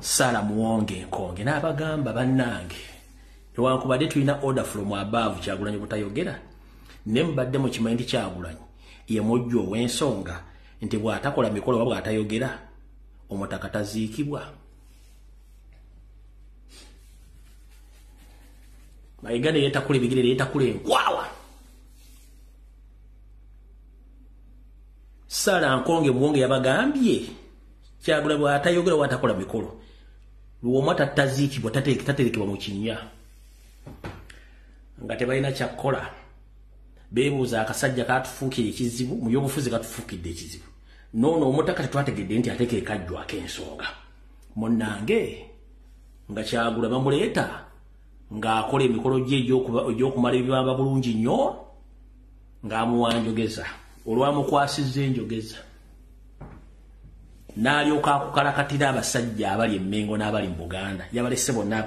Sala Muwonge Nkonge n'abagamba bannange newankubadde tulina order from above Kyagulanyi butayogera ne mbadde mu kimanyi nti Kyagulanyi ye mujjwa ow'ensonga nti bw'atakola mikolo oba bw'atayogera omutaka taziikibwa Mayiga ne yeetakula ebigere ne yeetakula enkwawa Sala Nkonge Muwonge yabagambye Kyagulanyi bw'atayogera oba atakola mikolo Luwomwa taziikibwa taterekebwa mu kinnya nga tebalina kyakkola beebuuza akasajja katufuukira ekizibu mu byobufuzi katufuukidde ekizibu noono omutaka tetwategedde nti ateeka ekajjwa ak'ensonga munnange nga Kyagulanyi bamuleeta ng'akola emikolo gye egy'okumala ebibamba bulungi nnyo ng'amuwa njogeza olwamukwasizza enjogeza n'alyoka akukalakatira abasajja abali e Mmengo n'abali mu Buganda yabalese bonna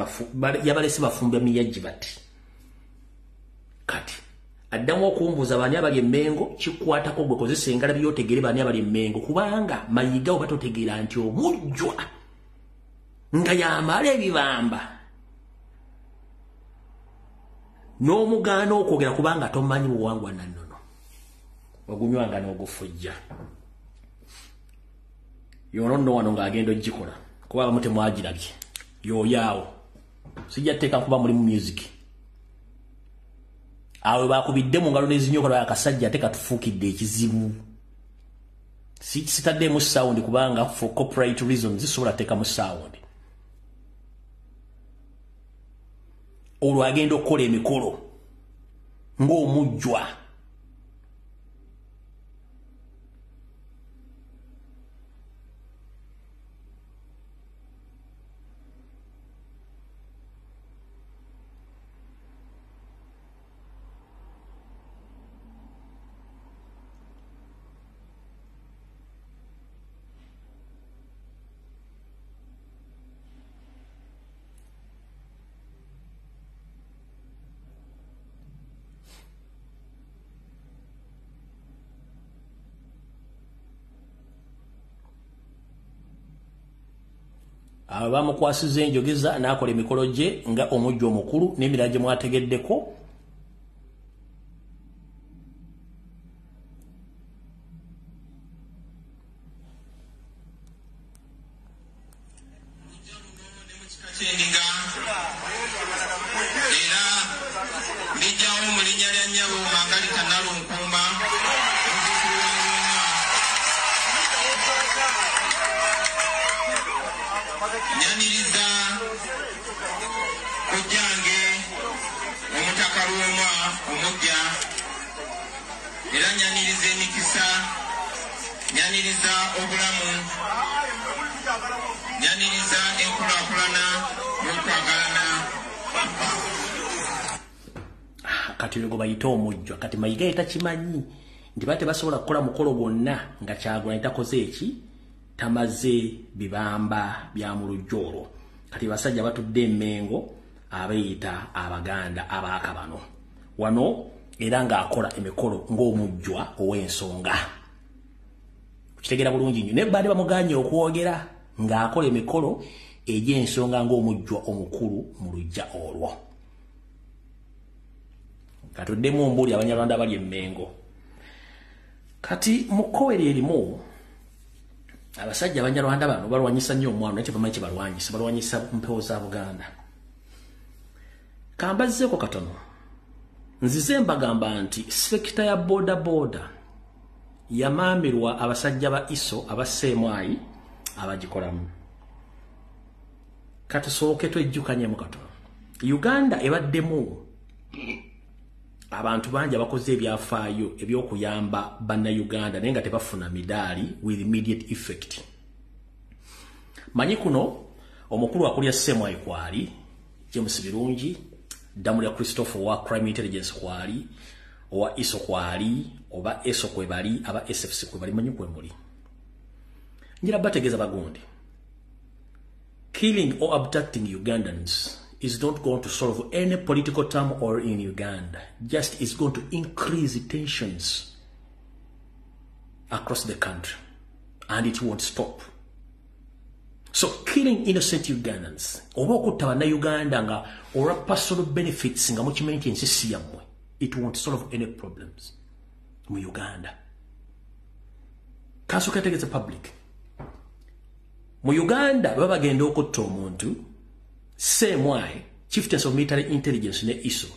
yabalese bafumba miyajji bati kati addamu okumbuuza bani abali e Mmengo kikwatako gwe kozesa engalabi y'otegere bani abali e Mmengo kubanga Mayiga oba totegeera nti omujjwa nga yamala ebibamba n'omugaana okwogera kubanga tomanyi buwangwa nannono ogunywanga n'ogufujja yono nno wano ng'agenda ogikola kuba abamu temwagirabye yooyaawo sijja tteeka kuba muri mu music awe bakubidde mu ngalo n'ezinyokola akasajja ate katufuukidde ekizibu sitaddeemu sound kubanga for copyright reasons zisobola teeka mu sound olwo agenda okukola emikolo ng'omujjwa bamukwasiza enjogeza n'akola emikolo gye nga omujjwa omukulu n'emirala gye mwategeddeko linnya lya nnyabo Mangalika Nalunkumba nyaniriza kujjange omutaka Luuma omujja era nyaniriza emikisa nyaniriza obulamu nyaniriza enkulaakulana n'okwagalana kati lwe bayita omujjwa kati Mayiga etakimanyi nti bate basobola kukola mukolo gwonna nga Kyagulanyi takoze eki tamaze bibamba bya mu lujjolo kati basajja batudde Mengo abayita Abaganda abaaka bano wano era ng'akola emikolo ng'omujjwa ow'ensonga kitegera bulungi nnyo ne bade bamuganye okwogera ng'akola emikolo egy'ensonga ng'omujjwa omukulu mu lujja olwo katuddemu mbuli Abanyarwanda bali Mengo kati mukoweri erimu abasajja Abanyarwanda bano balwanyisa nnyo omwana ekyo bamanyi balwanyisa mpewo za Buganda kambazzeko katono nzize mbagamba nti sekita ya boda yamamirwa abasajja ba iso abasemwayi abagikolamu katusooke twejjukanye mu katono Uganda ebaddemu abantu bangi abakoze ebyafaayo ebyokuyamba bannayuganda naye nga tebafuna midaali with immediate effect manyi kuno omukulu akulya Semwayi kwali James Birungi damu lya Christopher wa Crime Intelligence kwali owa iso kwali oba eso kwe bali aba SFC kwe bali manyi kwe muli njira bategeza bagundi killing or abducting Ugandans is not going to solve any political turmoil in Uganda. Just is going to increase tensions across the country. And it won't stop. So killing innocent Ugandans, Uganda or personal benefits, it won't solve any problems in Uganda. Kasuka tegeza public. Mu Uganda baba genda okutta omuntu Semwayi chieftains of military intelligence ne ISO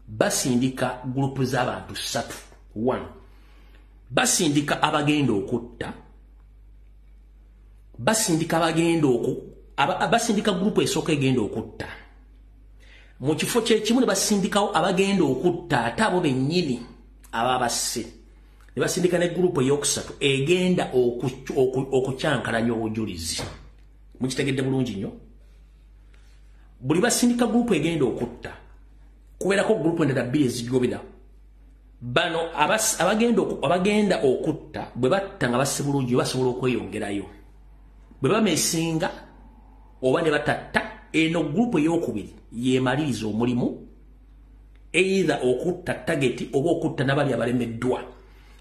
basindika group z'abantu 3 1 basindika abagenda okutta basindika group esooka egenda okutta mu kifo kyekimu ne basindikawo abagenda okutta ate abo bennyini ababasse ne basindika ne group eyokusatu egenda okukyankalanya obujulizi mukitegedde bulungi nnyo buli basindika group egenda okutta kubeerako group endala bbiri ezigobera bano abagenda okutta bwe batta nga basse bulungi basobola okweyongerayo bwe bameesinga oba ne batatta eno group ey'okubiri yeemaliriza omulimu either okutta target oba okutta n'abali abalemeddwa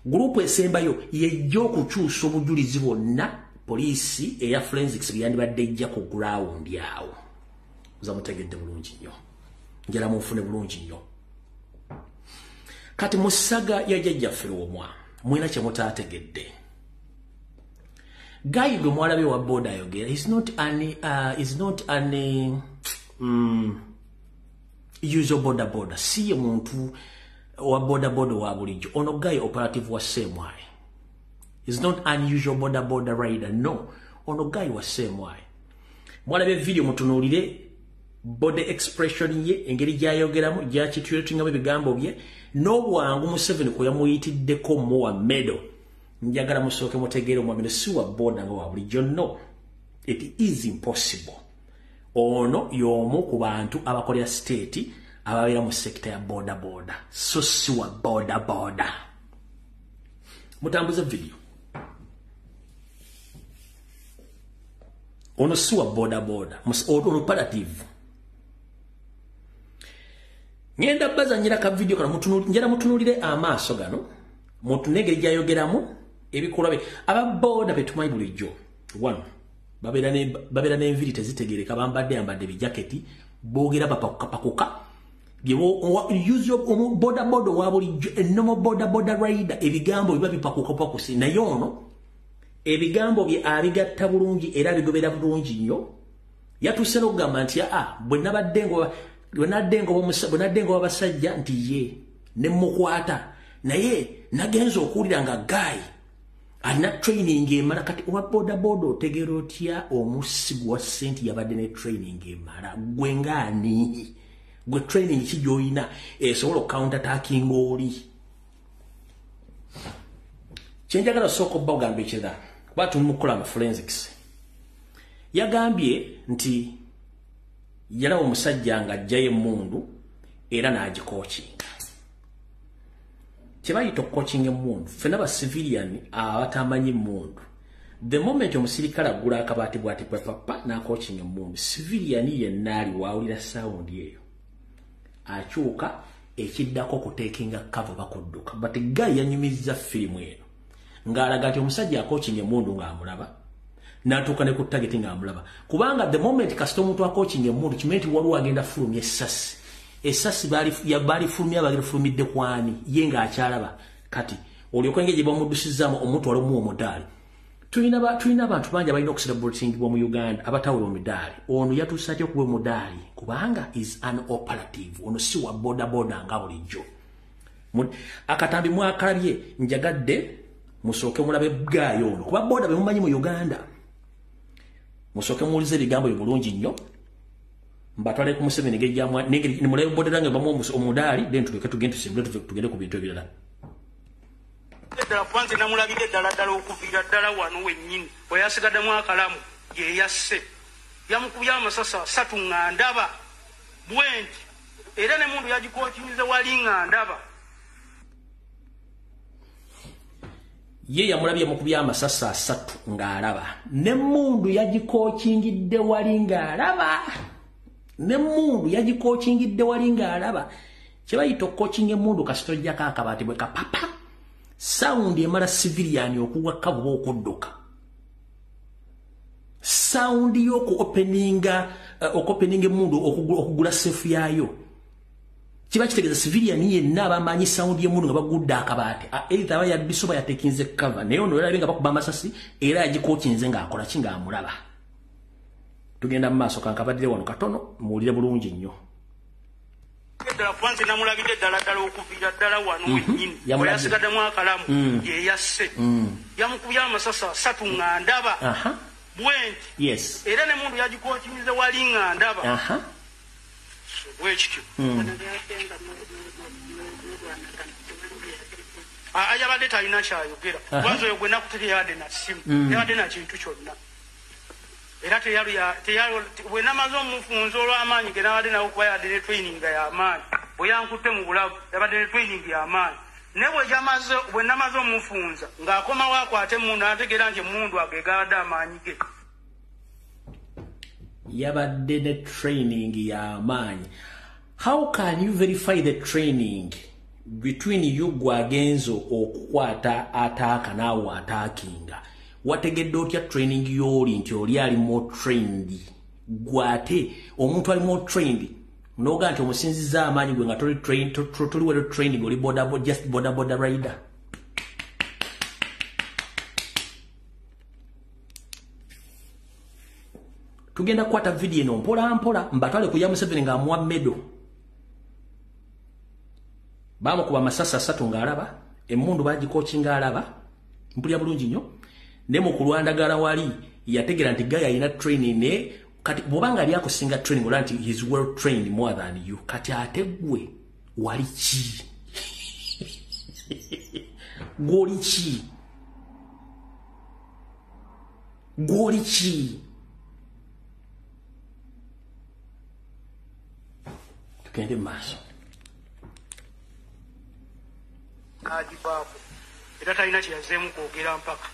group esembayo yejja okukyusa obujulizi bwonna poliisi eya forensics byandibadde ejja ku ground yawo zamutegedde bulungi nnyo njala munfune bulungi nnyo kati musaga ya jjajjaffe omwa mwina kye mutaategedde Guy gwe mwalabe wa boda ayogera is not an usual boda si ye muntu wa boda wa bulijjo ono Guy operative wa Semwayi is not unusual boda rider no ono Guy wa Semwayi mwalabe video mutunuulire body expression ye engeri gyayogeramu gyakitulatingamu ebigambo bye n'obwangu Museveni kwe yamuyitiddeko muwa medo njagala musooke mutegeere omwami si wa boda nga wa bulijjo no it is impossible ono y'omu ku bantu abakolera state ababeera mu sekita ya boda so si wa boda mutambuze video ono si wa boda ono operative ngenda bazanyira ka video kana mutunulire amaaso gano mutunegere gyayogeramu ebikolabe ababoda betumanyi bulijjo 1 babeera n'enviri tezitegereka bambadde bijaketi boogera bapakuka boda wa bulijjo ennomo boda rider ebigambo biba bipakukapakusi naye ono ebigambo bye abigatta bulungi era bigobera bulungi nnyo yatuuse n'okugamba nti bwe nabadde ngo bwenaddenga abasajja nti ye ne mukwata naye nagenza okuwulira nga gayi alina training emala kati owa bodaboda otegeera otya omussi gwa ssente yabadde ne training emala gwe ngaani gwe training ki gy'olina esobola okucounter attacking oli kyenjagala sooka obba ogamba ekirala kuba tuli mu kukola forensics yagambye nti yalaba omusajja nga ajjayo emmundu era n'agikookinga kyebayita okucoaching emmundu ffenna ba civilian abatamanyi emmundu the moment omusirikale agula akabaati bwati papa n'acoaching emmundu civilian yenna ali waawulira sound eyo akyuka ekiddako kuteekinga cover bakudduka but guy yanyumizza firimu eno ng'alaga ati omusajja akoochinga emmundu ng'amulaba n'atuuka ne ku target ng'amulaba kubanga the moment kasita omuntu akoochinga emmundu kimanyi nti waliwo agenda fulumya essasi baalifulumya bagifulumidde kwani ye ng'akyalaba kati olyoka engeri gye bamuddusizaamu omuntu walimu omudaali tulina abantu bangi abalina okucelebratingibwa mu Uganda abatawula omudaali ono yatuusa atya okuba omudaali kubanga is an operative ono si wa bodaboda nga bulijjo akatambi mwakalabye njagadde musooke mulabe bwayo ono kuba boda bemumanyi mu Uganda musooke muwulize ebigambo byo bulungi nnyo mbatwale ku Museveni gejjamu ne mulabe boda range bamu omudaali then tugende ku bintu ebirala ddala kwanze namulabidde ddala okuviira ddala wano wennyini bwe yasigaddemu akalamu ye yasse yamukubye amasasa 3 nga ndaba bwenti era ne mundu yagikookinyize wali nga ndaba ye yamulabye mukubye amasasa 3 ng'alaba ne mundu yagikookingidde wali ng'alaba kyebayita okucoaching emundu kasita ojjako akabaati bwe kapapa sound emala civilian okuwa kabuba okudduka sound y'oku openinga emundu okugula sefu yaayo kiba kitegeeza civilian yenna abamanyi sound y'emundu nga bagudde akabaati either aba yabbiso oba yatekinze cover naye ono yalabe nga bakuba amasasi era yagikookinze ng'akola ki ng'amulaba tugenda mu maaso kankabadire wano katono muwulire bulungi nnyo ddala kwanze namulabidde ddala okuviira ddala wano wennyini bwe yasigaddemu akalamu ye yasse yamukubye amasasa 3 nga ndaba bwenti era ne mundu yagikookinyize wali nga ndaba bwekityo ayabadde talina kyayogera kwanza oyo gwe nakutere yabadde na simu yabadde na kintu kyonna era bwe namaze omufunza olw'amaanyi ge nabadde nawe kuba yabadde ne training y'amaanyi bwe yankutte mu bulago yabadde ne training y'amaanyi ne bwe namaze omufunza ng'akomawo akwate emundu ategeera nti emundu age gabadde amaanyi ge yabadde ne training y'amaanyi. How can you verify the training between you gwagenzo okukwata ataaka naawe ataakinga? Wategedde otya training y'oli nti oli ali more trained gwate omuntu ali more trained noga nti omusinziza amaanyi gwe nga toli wero training oli just boda rider. Tugenda kukwata video eno mpola mbatwale kuya Museveni nga amuwa medo. Bamukuba amasasa 3 ng'alaba emmundu bagikookinga alaba mpulya bulungi nnyo ne mu kulwandagala wali yategera nti gaya alina training ne kati bw'obanga ali akusinga training ola nti he is well trained more than you kati ate gwe wali ki gwoli ki tugende maaso KADIMA era talina kyeyazeemu kwogera mpaka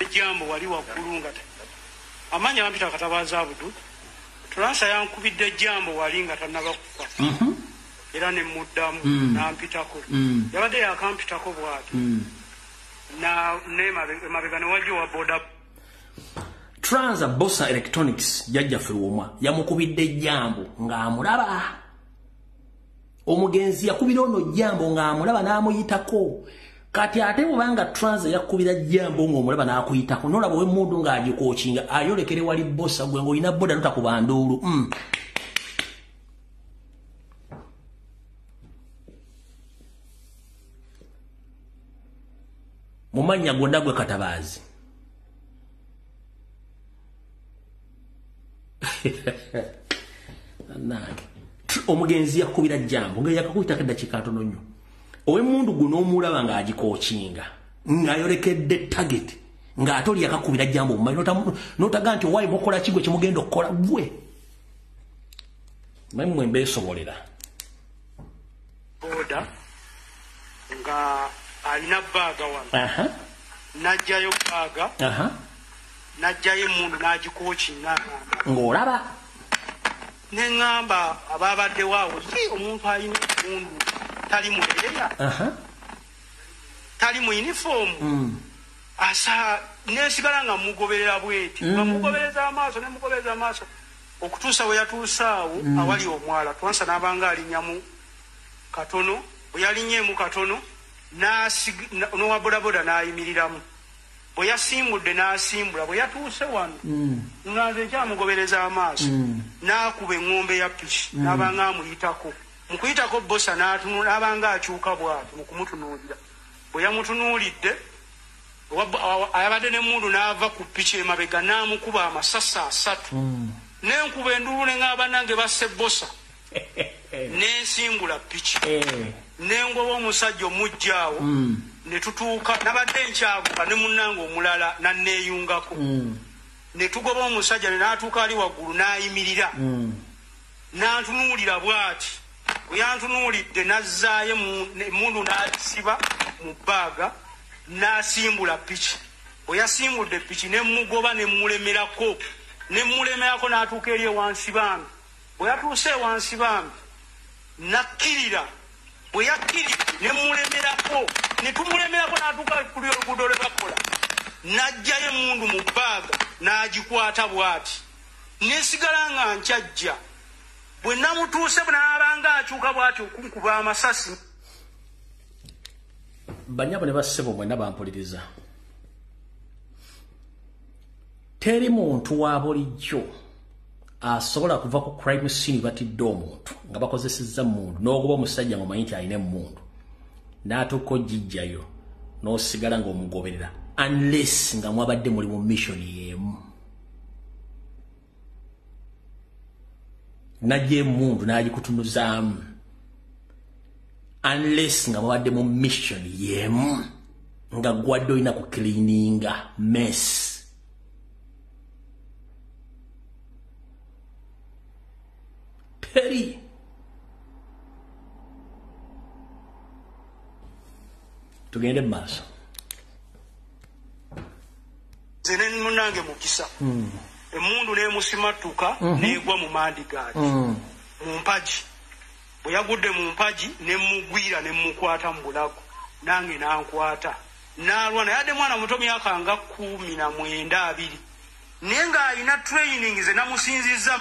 ejambo wali waggulu nga amanya yampita Katabaza Abudu Tulansa yankubidde ejambo wali nga tannaba kufa era ne muddamu nampitako yabadde yakampitako bwati na mabega ne wajjo wa boda Transa Bossa Electronics jajja Firwoma yamukubidde ejambo ng'amulaba. Omugenzi yakubira ono jambo ng'amulaba n'amuyitako kati ate bwanga transa yakubira jambo ng'omulaba n'akuyitako n'olaba w'emmundu ng'agikookinga ayolekere wali bossa gwe ng'olina boda notakuba nduulu mumanya gonda gwe Katabaazi omugenzi yakubira jambo nga yakakuyitako eddakiika ntono nnyo ow'emmundu guno omulaba ng'agikookinga ng'ayolekedde target ng'ate oli yakakubira jambo omumanyi n'otaga nti owaayi mukola ki gwe kimugenda okukola gwe manyi mmwe mbeesobolera boda nga alina baaga wano najjayo baaga najjayo emmundu n'agikookinga ng'olaba neŋŋamba abaabaddewo awo si omuntu alina emmundu tali muleeya tali mu yunifoomu asa nesigala nga mugoberera bweti nga mugobereza amaaso okutuusa we yatuusaawo awali omwala twansa n'abanga alinnyamu katono bwe yalinnyeemu katono n'owa bodaboda n'ayimiriramu bwe yasimbudde n'asimbula bwe yatuuse wano nga nze nkyamugobereza amaaso n'akuba eŋŋombe ya piki n'abanga amuyitako mu kuyitako bosa n'abanga akyuka bw'ati mu kumutunuulira bwe yamutunuulidde ayabadde n'emmundu n'ava ku piki emabega n'amukuba amasasi 3 n'enkuba enduulu neŋŋamba nange basse bosa n'ensimbula piki n'engoba omusajja omujjaawo ne tutuuka nabadde nkyavuga ne munnange omulala nanneeyungako ne tugoba omusajja ne n'atuuka ali waggulu n'ayimirira n'antunuulira bw'ati bwe yantunuulidde n'azzaayo emmundu n'agisiba mu bbaaga n'asimbula piki bwe yasimbudde piki ne mugoba ne mulemerako n'atuuka eri ewansi bambi bwe yatuuse ewansi bambi nakkirira bwe yakkiridde ne mulemerako ne tumulemerako n'atuuka kuli oluguudo lwe bakola n'aggyayo emmundu mu bbaaga n'agikwata bw'ati nesigala nga nkyajja bwe namutuuse bwe n'abanga akyuka bw'ati okunkuba amasasi banyabo ne bassebo mwenna bampuliriza teri muntu wa bulijjo asobola kuva ku crime scene batidde omuntu nga bakozesezza mundu n'ogoba omusajja ng'omanyi nti alina emmundu n'atuuka ogijjayo n'osigala ng'omugoberera unless nga mwabadde muli mu mission y'emu najja emmundu n'agikutunuzaamu unless nga mwabadde mu mission y'emu nga gwadde olina ku cleaninga mess peri tugende mu maaso nze ne munnange mukisa emmundu n'emusimattuka n'egwa mu mandigaadi mu mpagi bwe yagudde mu mpagi ne mugwira ne mukwata mu bulago nange n'ankwata n'alwana yadde mwana muto myaka nga 19 naye ng'alina training ze namusinzizza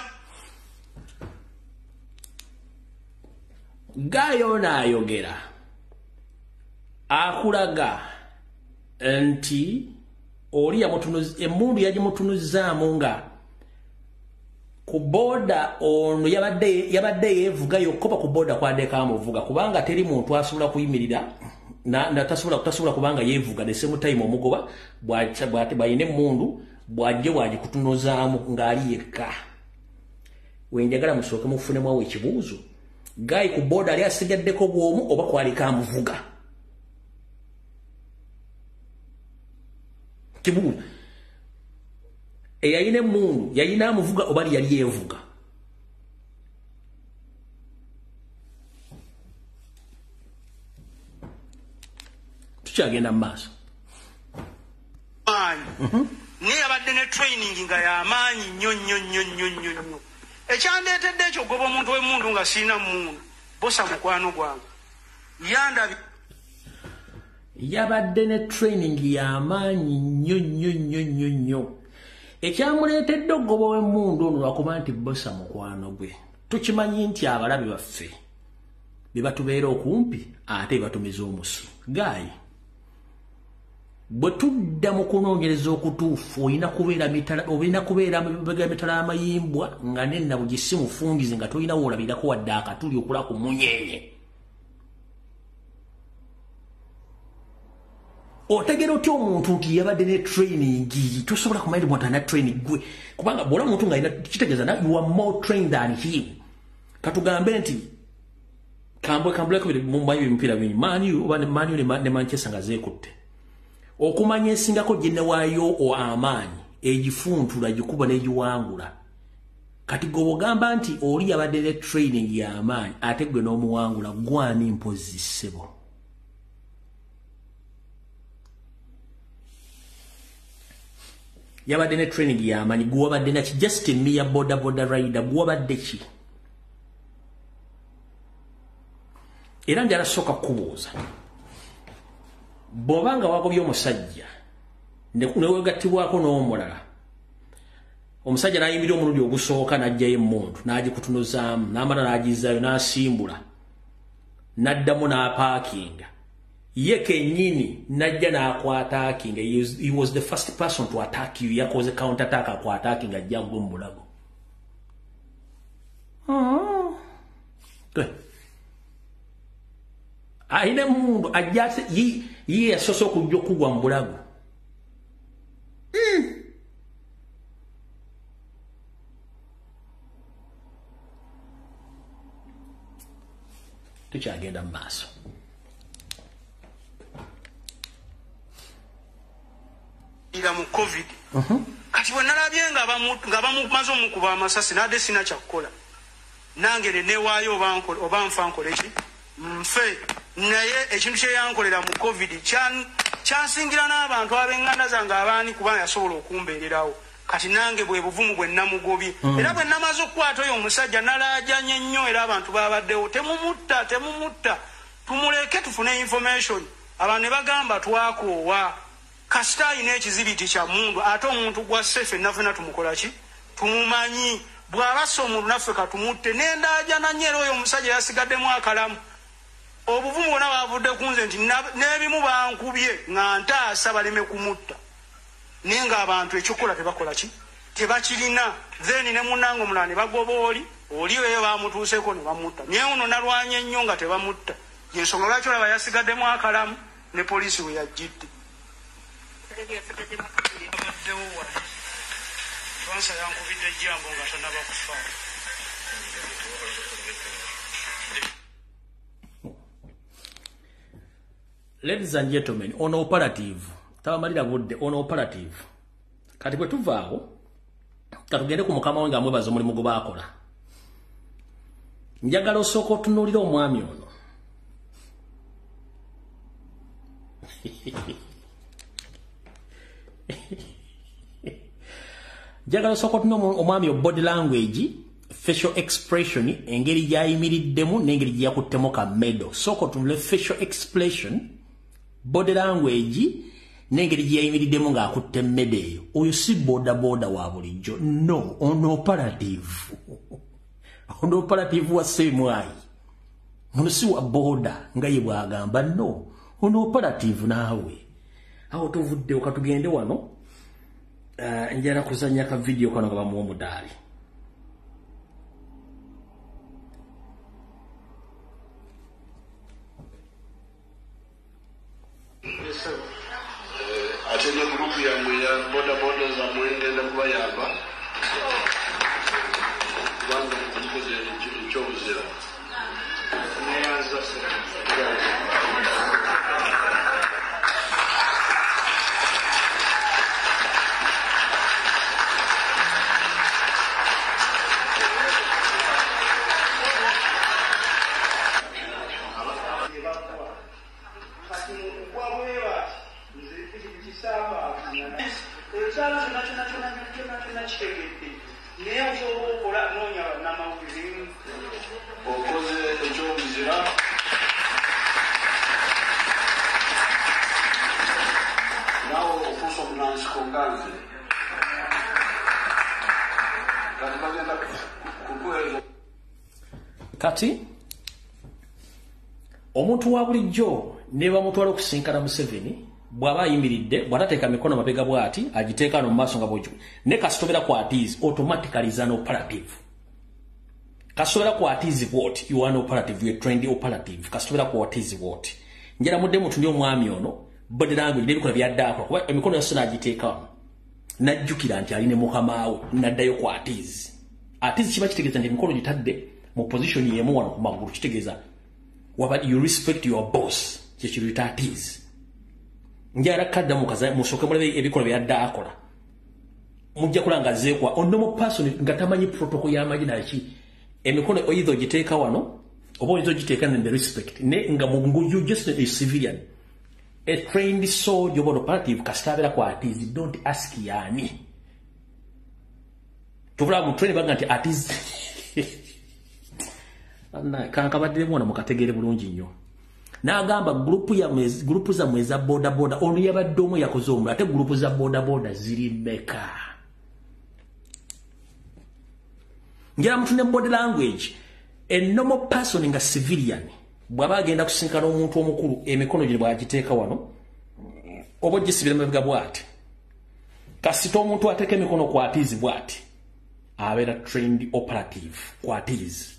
gayo n'ayogera akulaga nti oli emmundu yagimutunuzaamu nga ku boda ono yabadde yeevuga yokkopa ku boda kwaddeko amuvuga kubanga teri muntu asobola kuyimirira tasobola kubanga yeevuga ne semutime omugoba bw'ayina emmundu bw'ajje bw'agikutunuzaamu ng'ali yekka wenjagala musooke mufunemu awo ekibuuzo gayi ku boda ali asigaddeko bw'omu oba kwaliko amuvuga kibuuzo eyayina emmundu yayina amuvuga oba yali yeevuga tukyagenda mu maaso naye yabadde ne training nga y'amaanyi nnyo ekyandeetedde ekyo goba omuntu w'emmundu nga siina mmundu bosa mukwano gwange yandabi yabadde ne training y'amaanyi nnyo ekyamuleetedde ogoba w'emmundu ono lwakuba nti bosa mukwano gwe tukimanyi nti abalabe baffe be batubeera okumpi ate batumiza omusu gaayi bwe tudda mu kunoonyereza okutuufu olina kubeera mitala amayimbwa nga nenna bugisi mufungizi nga tolina woolabirako wadde akatuli okula ku munyenye. Otegera otya omuntu nti yabadde ne training tosobola kumanya nti na training gwe kubanga bw'ola omuntu nga kitegeeza na you are more trained than him. Katugambe nti kambuleko mumanyi emipiira bingi Manu ne Manchester nga zeekutte. Okumanya esingako gye ne waayo amaanyi egifuntula gikuba n'egiwangula. Kati gobogamba nti oli yabadde ne training y'amaanyi ate gwe n'omuwangula gwani mpozi ssebo. Yabadde ne training y'amaanyi gwabadde na just mere boda rider gwabadde ki? Era njala soka kubuuza. Bw'obanga wagobye omusajja newegattibwako n'omulala omusajja n'ayimirira omulundi ogusooka n'ajjayo emmundu n'agikutunuzaamu n'amala n'agizaayo n'asimbula n'addamu n'apaakinga ye kennyini n'ajja n'akwataakinga. He was the first person to attack you. Yakoze counter attack akwataakinga ajja ngwe mu bulago. Aina mundu ajase ye yasoso kujja okugwa mu bulago. Tukyagenda mu maaso. Ira mu COVID. Kati bwe nalabye nga bamumaze omukuba amasasi nadde sina kyakukola. Nange ne waayo oba nfa nkole ki? Mfe. Naye ekintu kye yankolera mu COVID kyansingira n'abantu ab'enganda zange abaani kuba yasobola okumbeererawo. Kati nange bwe buvumu bwe namugobye. Era bwe namaze okukwata oyo omusajja nalaajanye nnyo era abantu babaddewo temumutta. Tumuleke tufune information. Abantu ne bagamba twakoowa. Kasita alina ekizibiti kya mundu ate omuntu gwa sefe naffe tumukola ki? Tumumanyi. Bw'abassa omuntu naffe katumutte n'endaajana nnyo era oyo omusajja yasigaddemu akalamu. Obuvumu bwonna bavudde ku nze nti n'ebimu bankubye nga ntaasa baleme kumutta. Naye ng'abantu ekyokola tebakola ki? Tebakirina. Then ne munnange omulala ne bagoba oli eyo bamutuuseko ne bamutta. Naye uno nalwanye nnyo nga tebamutta. Y'ensonga lwaki olaba yasigaddemu akalamu ne poliisi we yajjidde. Twansa yankubidde ejjambo nga tannaba kufaayo. Ladies and gentlemen, on operative, tabamalira budde on operative. Kati bwe tuvaawo, katugende ku mukama wange amwebaza omulimu gwe baakola. Njagala osooka otunuulira omwami ono. Njagala osooka otunuulira omwami body language, facial expression, engeri gy'ayimiriddemu n'engeri gye yakuttemu ka medo. Sooka otunuulire facial expression, body language n'engeri gye yayimiriddemu ng'akutte emmere eyo. Oyo si boda wa bulijjo. No, ono operative. Ono operative wa Semwai. Ono si wa boda nga ye bw'agamba. No, ono operative naawe. Awo tuvudde okatugende wano. Njala kuzanya ka video kano nga bamuwa omudaali. Atene grupu ya mweya boda za mwengenda kubayamba banga kukoze cyobuzira neyanza Kati omuntu wa bulijjo ne bamutwala okusinkana Museveni bwaba ayimiridde bwatateeka mikono mabega bwati agiteeka no maaso nga bw'ojo ne kasitobera kwatizi automatically is an operative. Kasitobera kwatizi what you are an operative, you are trained operative. Kasitobera kwatizi what njera mudde muntu ndi omwami ono body language n'ebikola byaddaako kuba emikono yose n'agiteeka najjukira nti ali ne mukamaawe n'addayo kwatizi. Atizi kiba kitegeeza nti emikono gitadde mu position y'emu wano ku magulu, kitegeeza waba you respect your boss kyekiruyita atizi. Njara kadda mukaza musoke mulebe ebikola byaddakola mujja kulanga zeekwa onomo person nga tamanyi protocol y'amagina ki emikono oyizo giteeka wano oba oyizo giteeka ne respect ne nga munguju just a civilian a trained soldier or operative kastabera kwa atizi. Don't ask yani tuvula mu train banga nti atizi anna kankabadde mwana mukategere bulungi nnyo. N'agamba grupu za mweza boda boda ono yabadde omu yakoze omu ate grupu za boda boda ziri meka. Njera mutune body language a normal person nga civilian bwaba agenda kusinkana omuntu omukulu emikono gye bwagiteeka wano oba gisibira mabega bwati kasita omuntu ateeka emikono kwatizi bwati abeera trained operative kwatizi.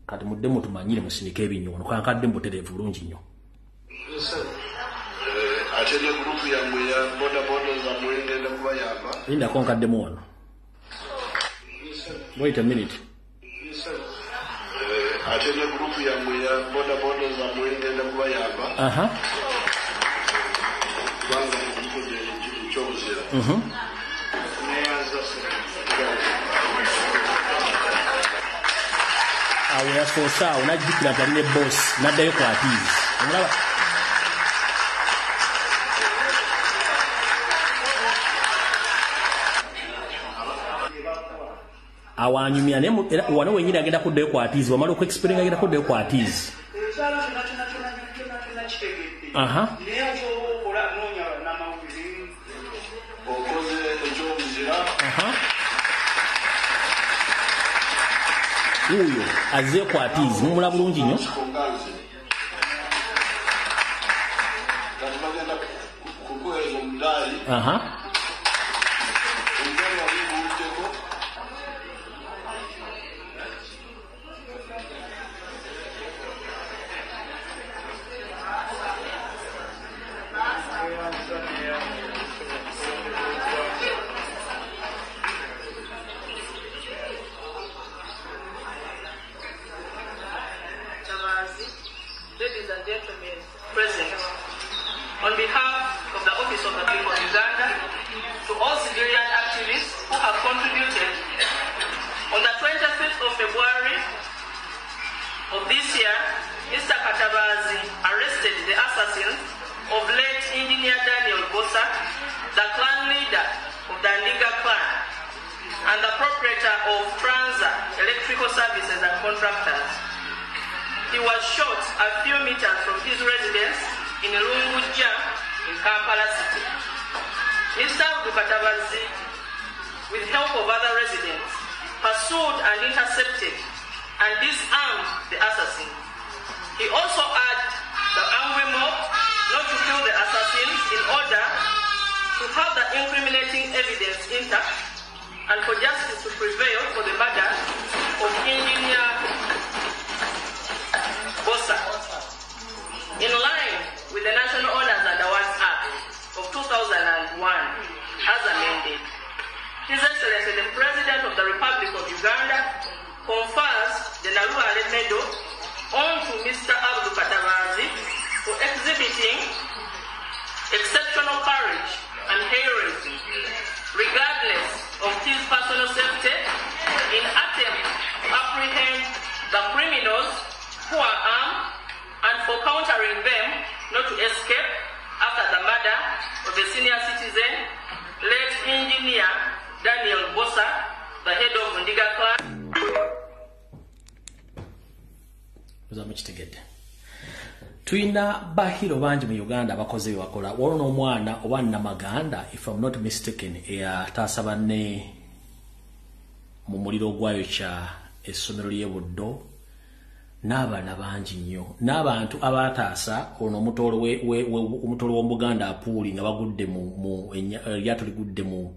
Kati mudde mutumanyire musinika ebinyono kankadde mbutereevu bulungi nnyo. Ate ne grupu yammwe ya boda boda za mwengenda kubayamba. Linda konkadde muwono. Wait a minute. Ate ne grupu yammwe ya boda boda za mwengenda kubayamba. Banga grupu kyobuzira. Awe yasosa unajikira taline boss naddayo kwatizi. Omulaba awanyumya ne wano wenyine agenda kuddayo kwatizi wamala ku experience agenda kuddayo kwatizi. Uyo azze kwatizi mumula bulungi nnyo. Ladies and gentlemen present, on behalf of the Office of the People of Uganda, to all civilian activists who have contributed, on the 25th of February of this year, Mr. Katabazi arrested the assassins of late Engineer Daniel Bosa, the clan leader of the Ndiga clan, and the proprietor of Transa Electrical Services and Contractors. He was shot a few meters from his residence in Lumbuye in Kampala City. Mr. Katabazi, with help of other residents, pursued and intercepted and disarmed the assassin. He also urged the angry mob not to kill the assassins in order to have the incriminating evidence intact and for justice to prevail for the murder of Engineer Bosa. In line with the National Honors and Awards Act of 2001 as amended, His Excellency the President of the Republic of Uganda confers the Naluale Medal on to Mr. Abdul Katabazi for exhibiting exceptional courage and heroism, regardless of his personal safety, in attempt to apprehend the criminals who are armed and for countering them not to escape after the murder of the senior citizen, late Engineer Daniel Bosa, the head of Ndiga clan. Tuina bahiro banji mu Uganda abakoze bakola wano omwana oba Namaganda, if I'm not mistaken, tasaba ne mu muliro gwayo kya essomero ly'e Buddo n'abaana bangi nnyo n'abantu abataasa ono omutolo w'Omuganda apuuli nga bagudde mu eryato ligudde mu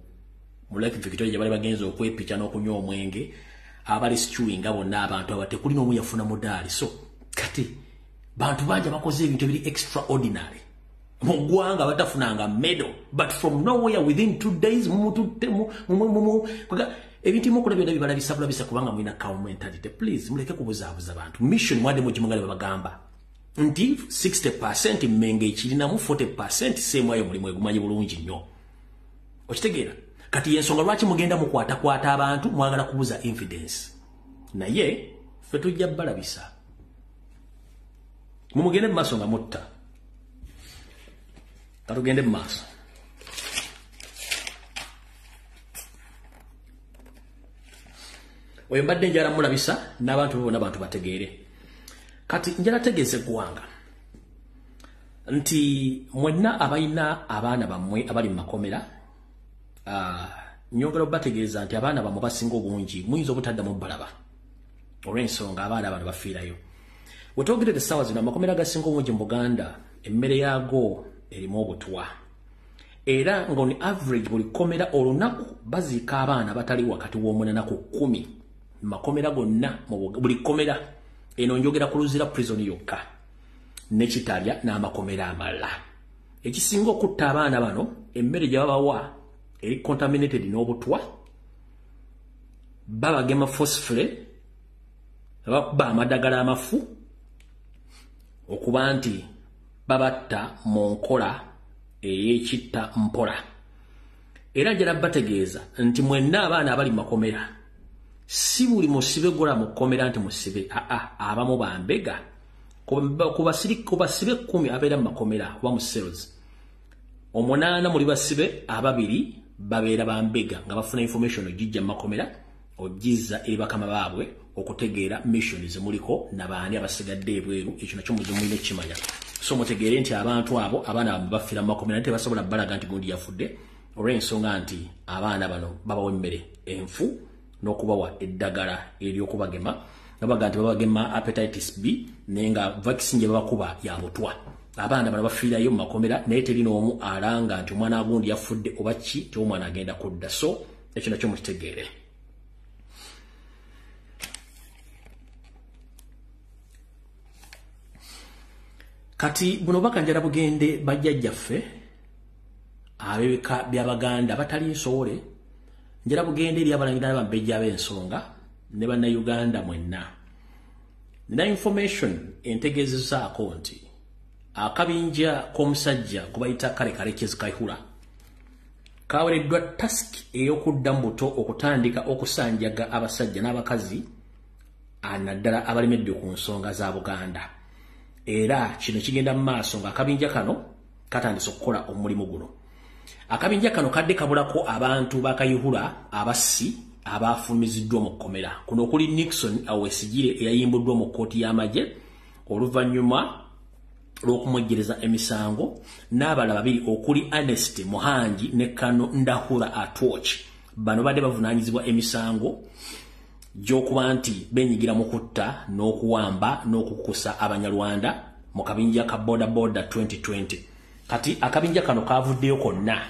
Lake Victoria gye bali bagenza okwepica n'okunywa omwenge abali stewing bonna abantu aba tekuli n'omu yafuna mudaali. So kati bantu bangi abakoze ebintu ebiri extraordinary mu ggwanga batafunanga medal, but from nowhere within 2 days ebintu mukola byonna bibalabisa kubanga mulina cow mentality. Please muleke kubuzaabuza bantu. Mission mwadde mugimugale babagamba nti 60% mmenge ekirinamu 40% seemwayo mulimu egumanyi bulungi nnyo. Okitegeera? Kati yensonga lwaki mugenda mukwata abantu mwagala kubuza evidence. Naye ffe tujja balabisa. Mumugende mu maaso nga mutta. Katugende mu maaso. Oyo mbadde njala mulabisa n'abantu bonna bantu bategeere. Kati njala tegeeze gwanga nti mwenna abayina abaana bammwe abali mu makomera nyongera bategeeza nti abaana bammwe basinga obungi muyinza obutaddamu balaba olw'ensonga abaana bano bafiirayo. Wetwogerera essaawa zino amakomera agasinga obungi mu Buganda emmere yaago erimu obutwa era ng'oni average buli komera olunaku baziika abaana batali wakati w'omunana ku 10 makomera gonna buli komera eno njogera ku Luzira prison yokka ne Kitalya n'amakomera amalala. Ekisinga okutta abaana bano emmere gye babawa eri contaminated n'obutwa babagema phosphate bakuba amadagala amafu okuba nti babatta mu nkola ey'ekitta mpola. Era njala bategeeza nti mwenna abaana abali makomera si buli musibe gola mukomera nti musibe abamu bambega kubasibe 10 abeera mu makomera kuba mu cells 8 muli basibe ababiri babeera bambega nga bafuna information ogijja mu makomera ogizza eri bakama baabwe okutegeera mission zimuliko nabaani abasigadde ebweru ekyo nakyo muzimulina ekimanya. So mutegeere nti abantu abo abaana bafira mu makomera nti basobola balaga nti gundi yafudde olw'ensonga nti abaana bano babawa emmere enfu n'okubawa eddagala ery'okubagema nabaga nti babagema hepatitis B nenga vaccine gye babakuba ya butwa. Abaana bano bafiirayo mu makomera naye teri n'omu alanga nti omwana agundi yafudde oba ki ky'omwana agenda kudda. So ekyo nakyo mukitegeere. Kati buno bakanjala bugende bajjajjaffe abebika by'Abaganda batali nsowole njala bugende eri abalangira bambejja ab'ensonga ne bannayuganda mwenna. Nina information entegeezezaako nti akabinja k'omusajja kubayita kale Kezikaihura kawereddwa task ey'okudda mu buto okutandika okusanjaga abasajja n'abakazi naddala abalemedde ku nsonga za Buganda. Era kino kigenda mu maaso nga akabinja kano katandise okukola omulimu guno. Akabinja kano kadde kabulako abantu bakaihura abassi abafulumiziddwa mu kkomera. Kuno okuli Nixon Awesigire eyayimbuddwa mu kkooti y'amagye oluvannyuma lw'okumweggereza emisango n'abalala babiri okuli Ernest Muhangi ne Kano Ndahura Atwoch. Bano badde bavunaanyizibwa emisango gy'okuba nti benyigira mu kutta n'okuwamba n'okukusa Abanyarwanda mu kabinja ka Boda 2020. Kati akabinja kano kavuddeyo konna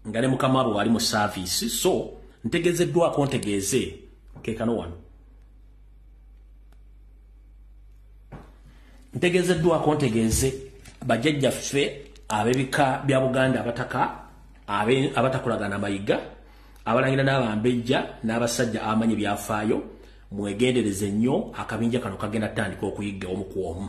nga ne mukama abo wali mu service. So ntegezeddwako ntegeeze kekano wano ntegezeddwako ntegeeze bajjajjaffe ab'ebika bya Buganda abatakolagana mayiga abalangira n'abambejja n'abasajja amanyi byafaayo mwegendereze nnyo. Akabinja kano kagenda tandika okuyigga omu ku omu.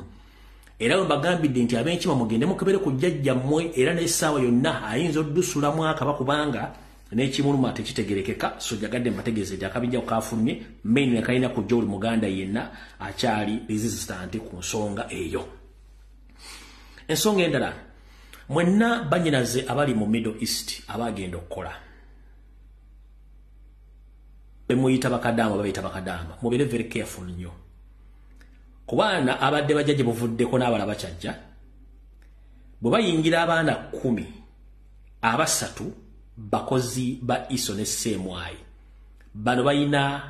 Era mbagambidde nti ab'enkima mugende mukebere ku jjajjammwe era n'essaawa yonna ayinza oddusula mwaka bakubanga n'ekimuluma tekitegerekeka. So jagadde mbategeeze nti akabinja kafulumye main nekalina kujja oli Muganda yenna akyali resistant ku nsonga eyo. Ensonga endala mwenna banyinaze abali mu Middle East abagenda okukola bemuyita bakadama babayita bakadama mubere very careful nnyo kubaana abadde bajjaje buvuddeko n'abala bakyajja bwe bayingira abaana 10 abasatu bakozi ba iso ne semwai bano bayina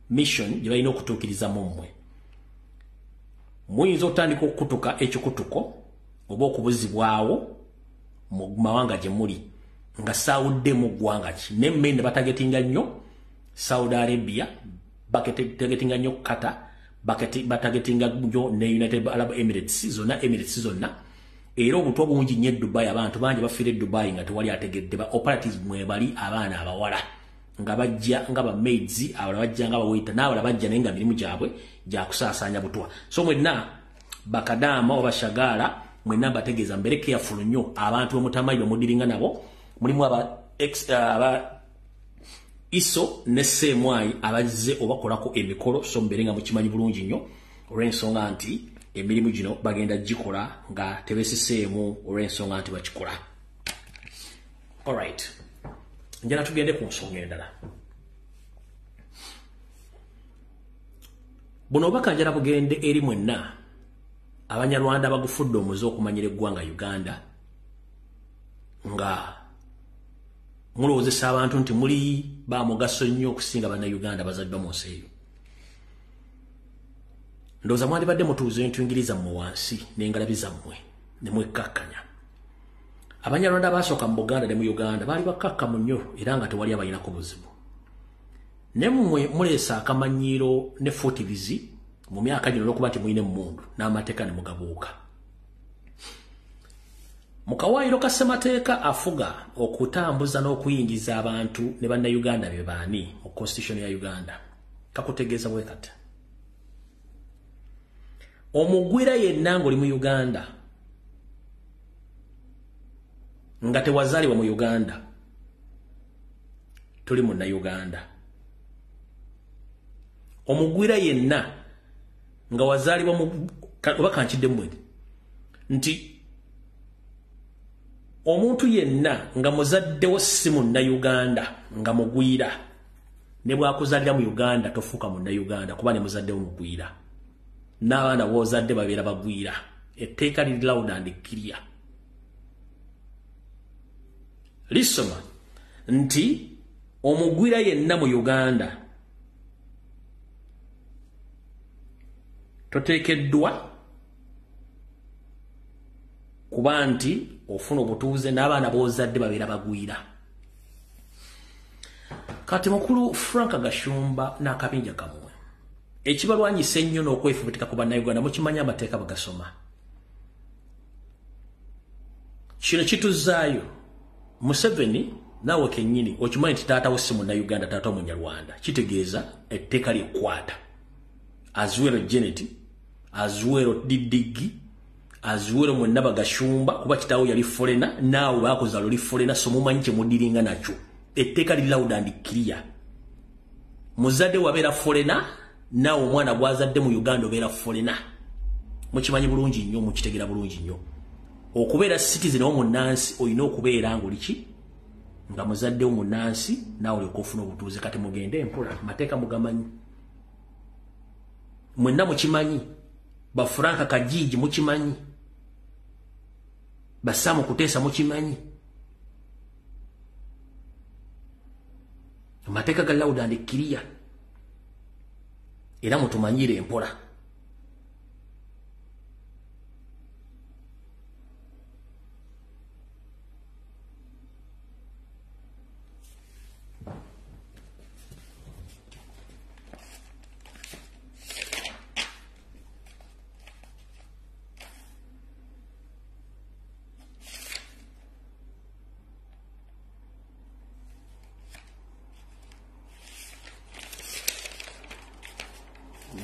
mission gye bayina okutuukiriza mu mmwe muyinza otandika okutuka ekikutuko oba okubuzibwawo mu mawanga gye muli nga sawudde mu ggwanga ki nemmende batagetinga nnyo Saudi Arabia batagetinga nnyo Qatar batagetinga nnyo ne United Arab Emirates zonna era obutwa bungi nnyo Dubai abantu bangi bafiire Dubai nga tewali ategedde ba operatives mwe bali abaana abawala nga bajja nga ba maids abala bajja nga bawaita n'abala bajja naye nga mirimu gyabwe gya kusaasanya butwa so mwenna bakadama oba shagala mwenna bategeeza mbere careful nnyo abantu b'omutamayi bamudiringa nabo mulimu aba iso ne semwai abazze obakolako emikolo so mbere nga mukimanyi bulungi nnyo olw'ensonga nti emirimu gino bagenda gikola nga tebesiseemu olw'ensonga nti bakikola. Alright, njala tugende ku nsonga endala. Buno obubaka njala bugende eri mwenna Abanyarwanda bagufudde omuze okumanyira eggwanga Uganda nga mulowozesa abantu nti muli ba mugaso nnyo okusinga bannayuganda bazadde mu nsi eyo. Ndowooza mwandibadde mutuuza entwingiriza mmwe wansi n'engalabi zammwe ne mwekkakkanya. Abanyarwanda abasooka mu Buganda ne mu Uganda baali bakkakkamu nnyo era nga tewali abalinako buzibu. Ne mmwe muleesa akamanyiiro ne footivizi mu myaka gino olw'okuba nti muyina emmundu n'amateeka ne mugabuuka. Mu kawaayiro ka ssemateeka afuga okutambuza n'okuyingiza abantu ne bannayuganda be baani mu constitution ya Uganda kakutegeeza bwe kati. Omugwira yenna ng'oli mu Uganda nga tewazaalibwa mu Uganda tuli munnayuganda. Omugwira yenna nga wazaalibwa oba kankiddemu nti omuntu yenna nga muzaddewo si munnayuganda nga mugwira ne bwakuzalira mu Uganda tofuuka munnayuganda kuba ne muzaddewo mugwira n'abaana boozadde babeera bagwira. Etteeka liri loud and clear lisoma nti omugwira yenna mu Uganda toteekeddwa kuba nti ofuna obutuuze n'abaana boozadde babeera bagwira. Kati mukulu Frank Gashumba n'akabinja kamwe ekibalwanyisa ennyo n'okwefubutika ku bannayuganda mukimanyi amateeka bagasoma. Kino kituzaayo Museveni naawe kennyini okimanyi nti taatawo si munnayuganda taatawo munyarwanda kitegeeza etteeka lyekwata azuwero Janet azuwero Didigi azuwero mwenna Bagashumba kuba kitaawo yali forena naawe baakuzaala oli forena so mumanyi kye mudiringa nakyo. Etteeka liri loud and clear. Muzadde wabeera forena naawe omwana gwazadde mu Uganda obeera forena. Mukimanyi bulungi nnyo mukitegera bulungi nnyo. Okubeera citizen omunnansi olina okubeera ng'oliki nga muzadde omunnansi naawe olyoka ofuna obutuuze. Kati mugende empola mateeka mugamanyi mwenna mukimanyi. Ba Frank Kajiji mukimanyi. Basamu Kuteesa mukimanyi. Amateeka ga loud and clear era mutumanyire empola.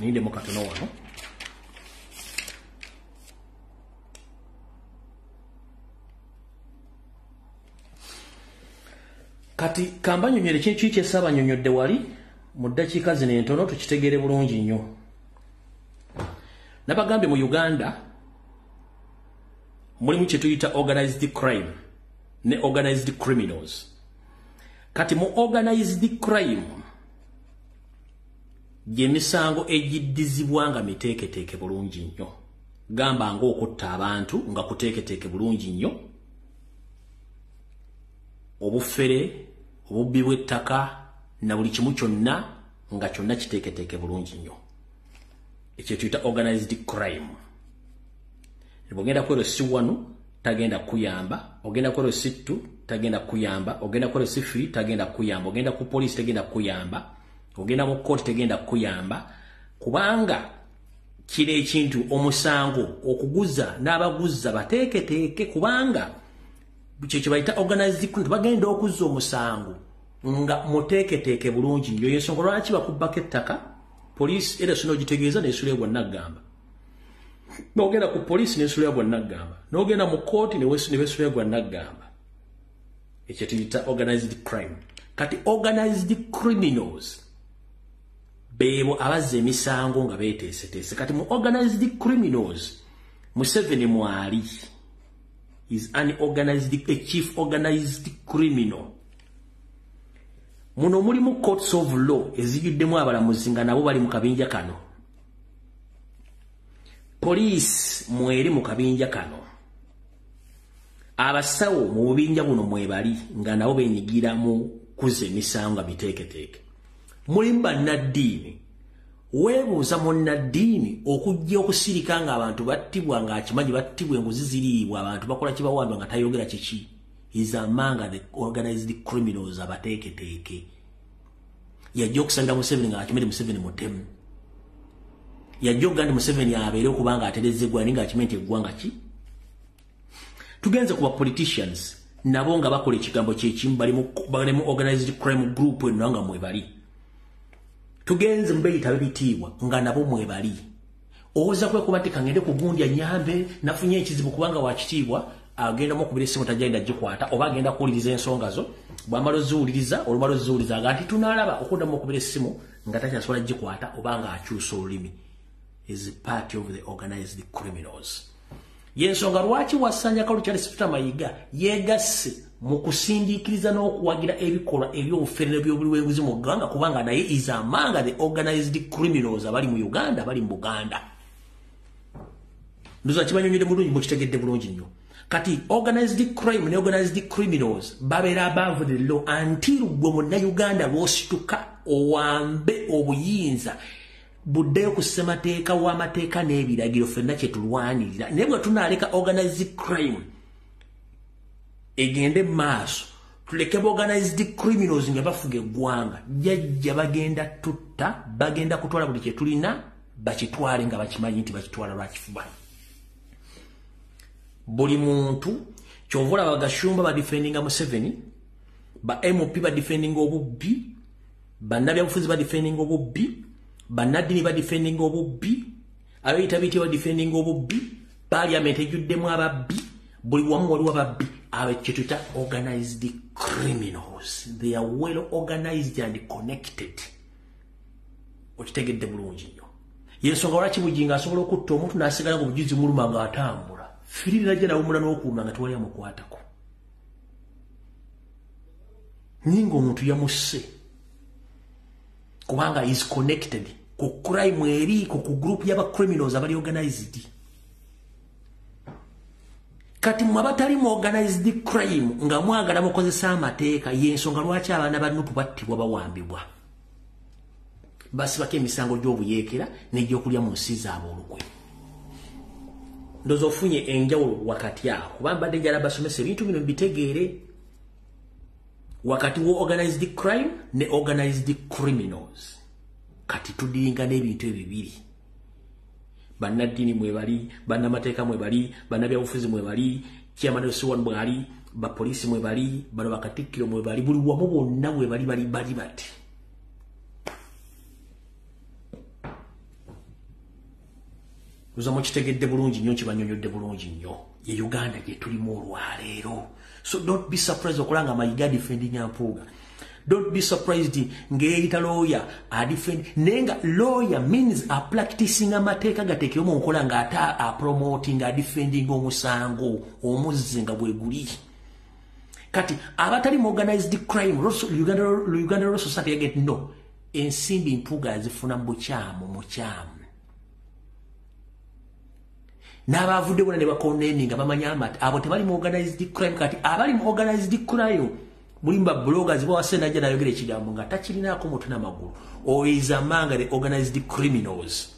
Ninde mukatono wano kati kambanyonyere kintu kyesaba nyonyodde wali mu ddakiika zino entono tukitegere bulungi nnyo. Nabagambye mu Uganda mulimu kye tuyita organized crime ne organized criminals. Kati mu organized crime gyemisango egiddizibwanga miteeketeeke bulungi nnyo. Gamba ng'okutta abantu nga kuteeketeeke bulungi nnyo, obufere obubbi bw'ettaka na buli kimu kyonna nga kyonna kiteeketeeke bulungi nnyo. ekyo tuyita organized crime. Ogenda kwero C1 tagenda kuyamba, ogenda kwero C2 tagenda kuyamba, ogenda kwero C3 tagenda kuyamba, ogenda ku police tagenda kuyamba, ogenda mu court tagenda kuyamba, kubanga kire ekintu omusango okuguza n'abaguza bateeke kubanga kye bayita organized crime bagenda okuzza omusango nga muteeke bulungi nnyo. Yensonga lwaki bakubbako ettaka police era sino gitegeeza n'esulebwa nagamba. N'ogenda ku police n'esulebwa nagamba, n'ogenda mu court n'esulebwa nagamba. Ekyo tuyita organized crime. Kati organized criminals bebo abazze emisango nga beeteeseteese. Kati mu organized criminals Museveni mwali is a chief organized criminal. Muno mulimu courts of law ezijuddemu abalamuzi nga nabo bali mu kabinja kano. Police mweri mu kabinja kano. Abasawo mu bubinja buno mwebali nga nabo benyigira mu kuza emisango nga biteeketeeke. Mulimu bannaddiini. Weebuuza munnaddiini okujja okusirika nga abantu battibwa nga akimanyi battibwa enguzi ziriibwa abantu bakola kibawandwa nga tayogera kiki. Is among the organized criminals abateeketeeke. Yajja okusanga Museveni nga akimete Museveni mutemu. Yajja okugamba Museveni abeere okubanga aterezebwa ninga akimete eggwanga ki. Tugenze kuba politicians nabo nga bakola ekigambo kyekimu bali mu organized crime group eno nga mwebali. Tugenze mbeyita bitiibwa nga nabo mwebali. Owoza kwekuba nti kangende kugundya nyambe nafunye ekizibu kubanga wakitiibwa agenda mu kubira essimu tajja gikwata oba agenda kuwuliriza ensonga zo bw'amala oziwuliriza olumala oziwuliriza nga nti tunaalaba okuddamu okubira essimu nga takyasobola gikwata oba nga akyusa olulimi. Is part of the organized criminals. Yensonga lwaki wasanya Kalu Charles Peter Mayiga yegasse mu kusindiikiriza n'okuwagira ebikolwa eby'obufere by'obuliwenguzi mu ggwanga kubanga naye is among the organized criminals abali mu Uganda abali mu Buganda. Ndoza kibanyonyere bulungi mukitegedde bulungi nnyo. Kati organized crime ne organized criminals babeera above the law until gwe Munnayuganda lw'osituka owambe obuyinza buddeyo ku ssemateeka w'amateeka n'ebiragiro ffenna kye tulwanirira. Naye bwe tunaaleka organized crime egende maaso tuleke organized criminals nga bafuga eggwanga jjajja bagenda tutta bagenda kutwala buli kye tulina bakitwale nga bakimanyi nti bakitwala lwakifuba. Buli muntu kyovula bagashumba badifendinga Museveni, ba MUP badifendinga obubbi, bannabyabufuzi badifendinga obubbi, bannaddiini badifendinga obubbi, abeeyitabiti badifendinga obubbi, parliament ejjuddemu ababbi, buli wamu waliwo ababbi. Kye tuyita organized criminals. They are well organized and connected. Okitegedde bulungi nnyo. Yensonga lwaki bujinga asobola okutta omuntu n'asigala ku bujuzi muluma nga atambula. Firira jja nawumula n'okuuma nga tewali amukwatako. Ninga omuntu yamusse. Kubanga is connected ku crime eri ku group y'aba criminals abali organized. Kati mwabatali mu organized crime nga mwagala mukozesa amateeka yensonga lwaki abaana ba NUP battibwa bawambibwa. Basibako emisango gy'obuyeekera n'egyokulya mu nsi zaabwe olukwe. Ndozo ofunye enjawulo wakati awo kuba mbadde njala basomesa ebintu bino bitegeere wakati wo organized crime ne organized criminals. Kati tudiringa n'ebintu ebibiri. Bannaddiini mwebali, bannamateeka mwebali, bannabyabufuzi mwebali, chairman of C1 mwebali, bapoliisi mwebali, bano bakatikkiro mwebali, buli wamu bonna mwebali bali bati. Uzamu kitegedde bulungi nnyo kibanyonyodde bulungi nnyo. Ye Uganda gye tulimu olwaleero. So don't be surprised okulanga Mayiga defending Mpuga. Don't be surprised ngeeyita lawyer a defend. Nenga lawyer means a practicing amateeka gateekebwa mu nkola ng'ata a promoting a defending omusango omuzze nga bwe guli. Kati abatali mu organized crime Uganda Law Society get no. Ensimbi Mpuga azifuna mu bukyamu. N'abavudde bona ne bakondeninga bamanya amata abo tebali mu organized crime. Kati abali mu organized crime mulimba bloggers bo wasena jana yogere kigambo nga takirinaako mutu n'amagulu. Or is among the organized criminals.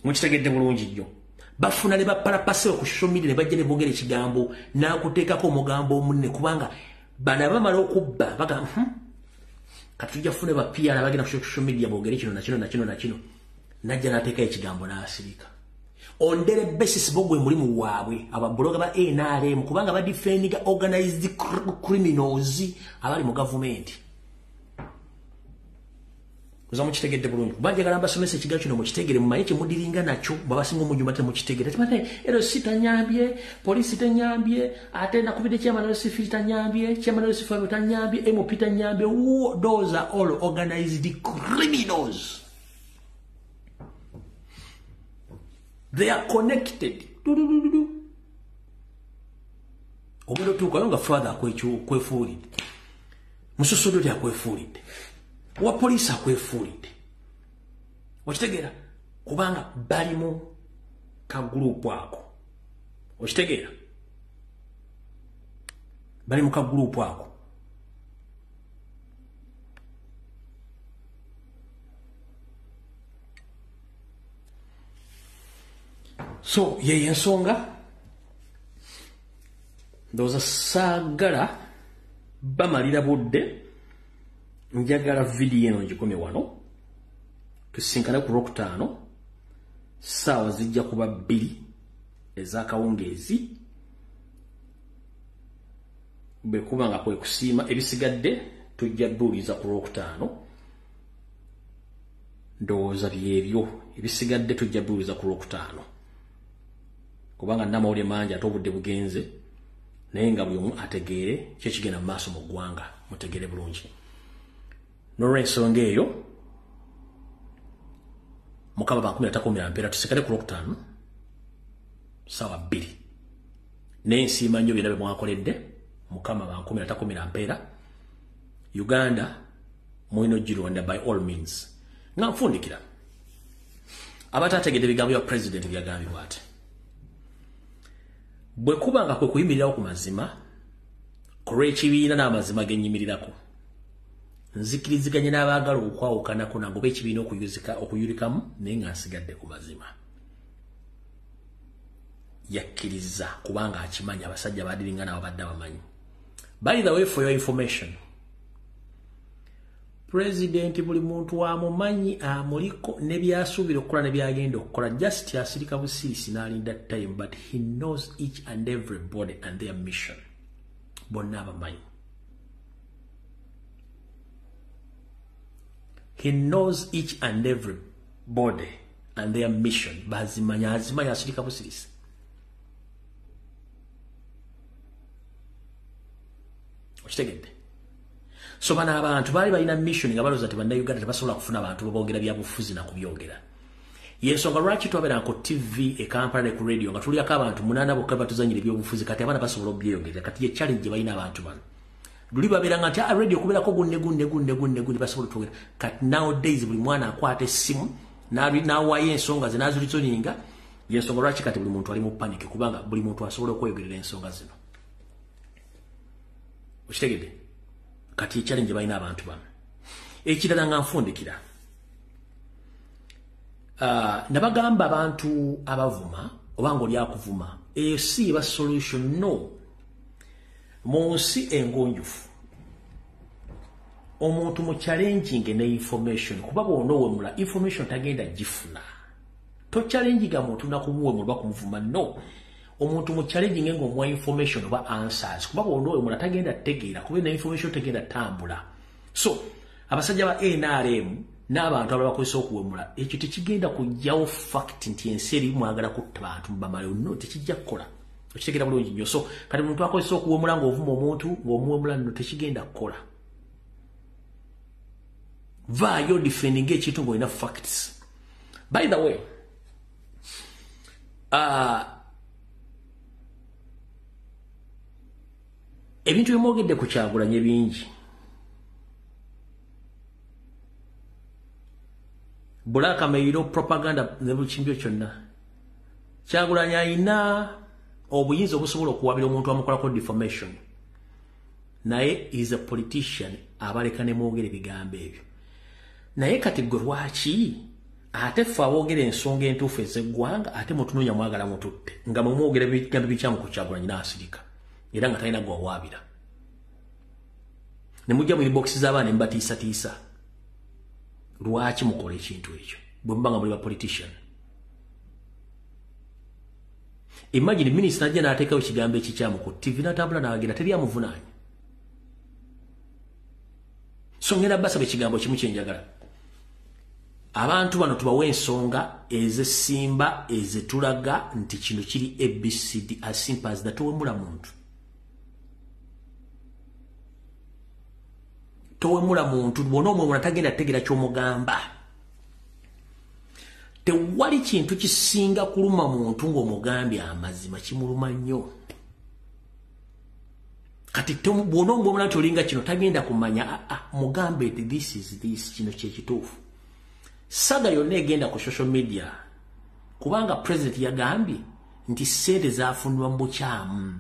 mukitegedde bulungi nnyo bafuna ne bapalapase ku social media ne bajja ne bongera ekigambo n'akuteekako omugambo omunne kubanga bana bamala okubba baga katujja fune ba PR abagenda ku social media bongere kino na kino najja n'ateeka ekigambo n'asirika on daily basis bogwe mulimu waabwe ababloga ba NRM kubanga ba defending organized criminals abali mu government kuza mukitegedde bulungi bajja galamba somesa ekigacho no mukitegere mumaye kimudiringa nacho babasinga omunyuma te mukitegere tmate ero sitanyambye police tanyambye ate nakubide chama no sifita nyambye chama no sifa tanyambye MOP tanyambye those are all organized criminals. They are connected. Omero tuka yonga father kwefulide. Mususudo ya kwefulide. Wa police akwefulide. Okitegera kubanga balimu ka group wako. Okitegera balimu ka group wako. So ye ensonga ndoza sagala bamalira budde njagala video eno njikome wano tusinkana ku Rokutano sawa zijja kuba 2 ezakawungezi bekuba nga kwe kusiima ebisigadde tujja buuliza ku Rokutano ndoza byebyo ebisigadde tujja buuliza ku Rokutano kubanga namawulire mangi ate obudde bugenze naye nga buli omu ategeere kyekigenda mu maaso mu ggwanga mutegeere bulungi n'olw'ensonga eyo mukama ba 13 mpeera tusikale ku Rokutano sawa 2 naye nsiima nnyo byonna bye mwakoledde mukama ba 13 mpeera Uganda mulina ogironda by all means nga nfundikira abatategedde bigambo bya president byagambibwa ate bwe kubanga kwe kuyimirirawo ku mazima kore ekibiina n'amazima genyimirirako nzikiriziganye n'abaagala okwawukanako nango bekibiina okuyulikamu naye nga nsigadde ku mazima yakkiriza kubanga akimanya abasajja baadiringa nabo badde abamanyi. By the way, for your information, President buli muntu amumanyi amuliko ne byasuubira okukola ne byagenda okukola just asirika busirisi n'alinda time, but he knows each and everybody and their mission. Bonna abamanyi. He knows each and everybody and their mission. Bazimanya azimanya asirika busirisi. Okitegedde? So bana abantu bali balina mission nga baloza tebanda Uganda tebasobola kufuna abantu boboogera byabufuzi na kubyogera. Yensonga lwaki twabera nko TV e Kampala ne ku radio nga tuliako abantu 8 bokka batuzanyira ebyobufuzi kati abana basobola obyogera kati ye challenge balina abantu bano. Luli babera ngati a radio kuberako gunne basobola twogera kati nowadays buli mwana akwata essimu nawayo ensonga zinazulizoninga. Yensonga lwaki kati buli muntu ali mu panic kubanga buli muntu asobola okweyogerera ensonga zino. Okitegedde? Kati challenge balina abantu bano. Ekirala nga nfundikira. Nabagamba abantu abavuma obango lya kuvuma. Si ba solution no. Monsi engonjufu. Omuntu mu challenging ne information kuba bono wemula information tagenda jifuna. To challenging ga muntu nakumuwe mu bakumuvuma no. Omuntu mu challenging ngo mwa information oba answers kuba bono wemula tagenda tegeera kuba na information tagenda tambula. So abasajja ba NRM n'abantu abakozesa okuwemula ekyo tekigenda kujjawo fact nti enseri mwagala kutta bantu bamale no tekijja kukola. Okitegera bulungi nnyo. So kati muntu akozesa okuwemula ng'ovuma omuntu ng'omuwemula no tekigenda kukola. Vaayo defending ekintu ng'olina facts. By the way, ebintu by'omwogedde ku Kyagulanyi bingi. Bulaka meiro propaganda ne bukimbyo kyonna. Kyagulanyi ayina obuyinza obusobola okuwabira omuntu amukolako defamation. Naye is a politician abaleka ne mwogere bigambo ebyo. Naye kati gwe lwaki ate ffe aboogera ensonga entuufu ez'eggwanga ate mutunoonya mwagala mututte nga mwe mwogera ebigambo bikyamu ku Kyagulanyi n'asirika era nga talina gwawaabira ne mujja mu inbox z'abaana ne mubatiisatiisa lwaki mukola ekintu ekyo bwe muba nga muli ba politician. Imagine minisita najja n'ateekawo ekigambo ekikyamu ku TV n'atambula n'agenda teri amuvunaanya. So ngenda basaba ekigambo kimu kye njagala. Abantu bano tubawe ensonga ez'essimba ezetulaga nti kino kiri ABCD as simple as that. Towemula muntu. Towemula muntu bw'ona omwe tagenda ategeera ky'omugamba. Tewali kintu kisinga kuluma muntu ng'omugambye amazima kimuluma nnyo. Kati bw'ona omwe nti olinga kino tagenda kumanya mugambe nti this is this kino kyekituufu. Saga yonna egenda ku social media kubanga president yagambye nti ssente zaafunibwa mu bukyamu.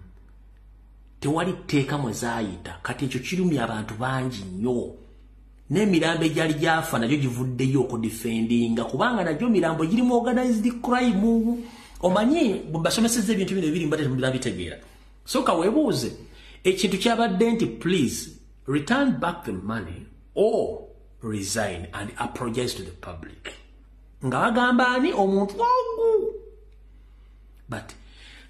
Tewali tteeka mwe zaayita kati ekyo kirumya abantu bangi nnyo. N'emirambo egyali gyafa nagyo givuddeyo okudifendinga kubanga nagyo mirambo girimu organized crime. Omanyi basomesezza ebintu bino ebiri mbate temubitegeera. So kaweebuuze ekintu kyabadde nti please return back the money or resign and apologize to the public. Nga bagamba ani omuntu ogu. But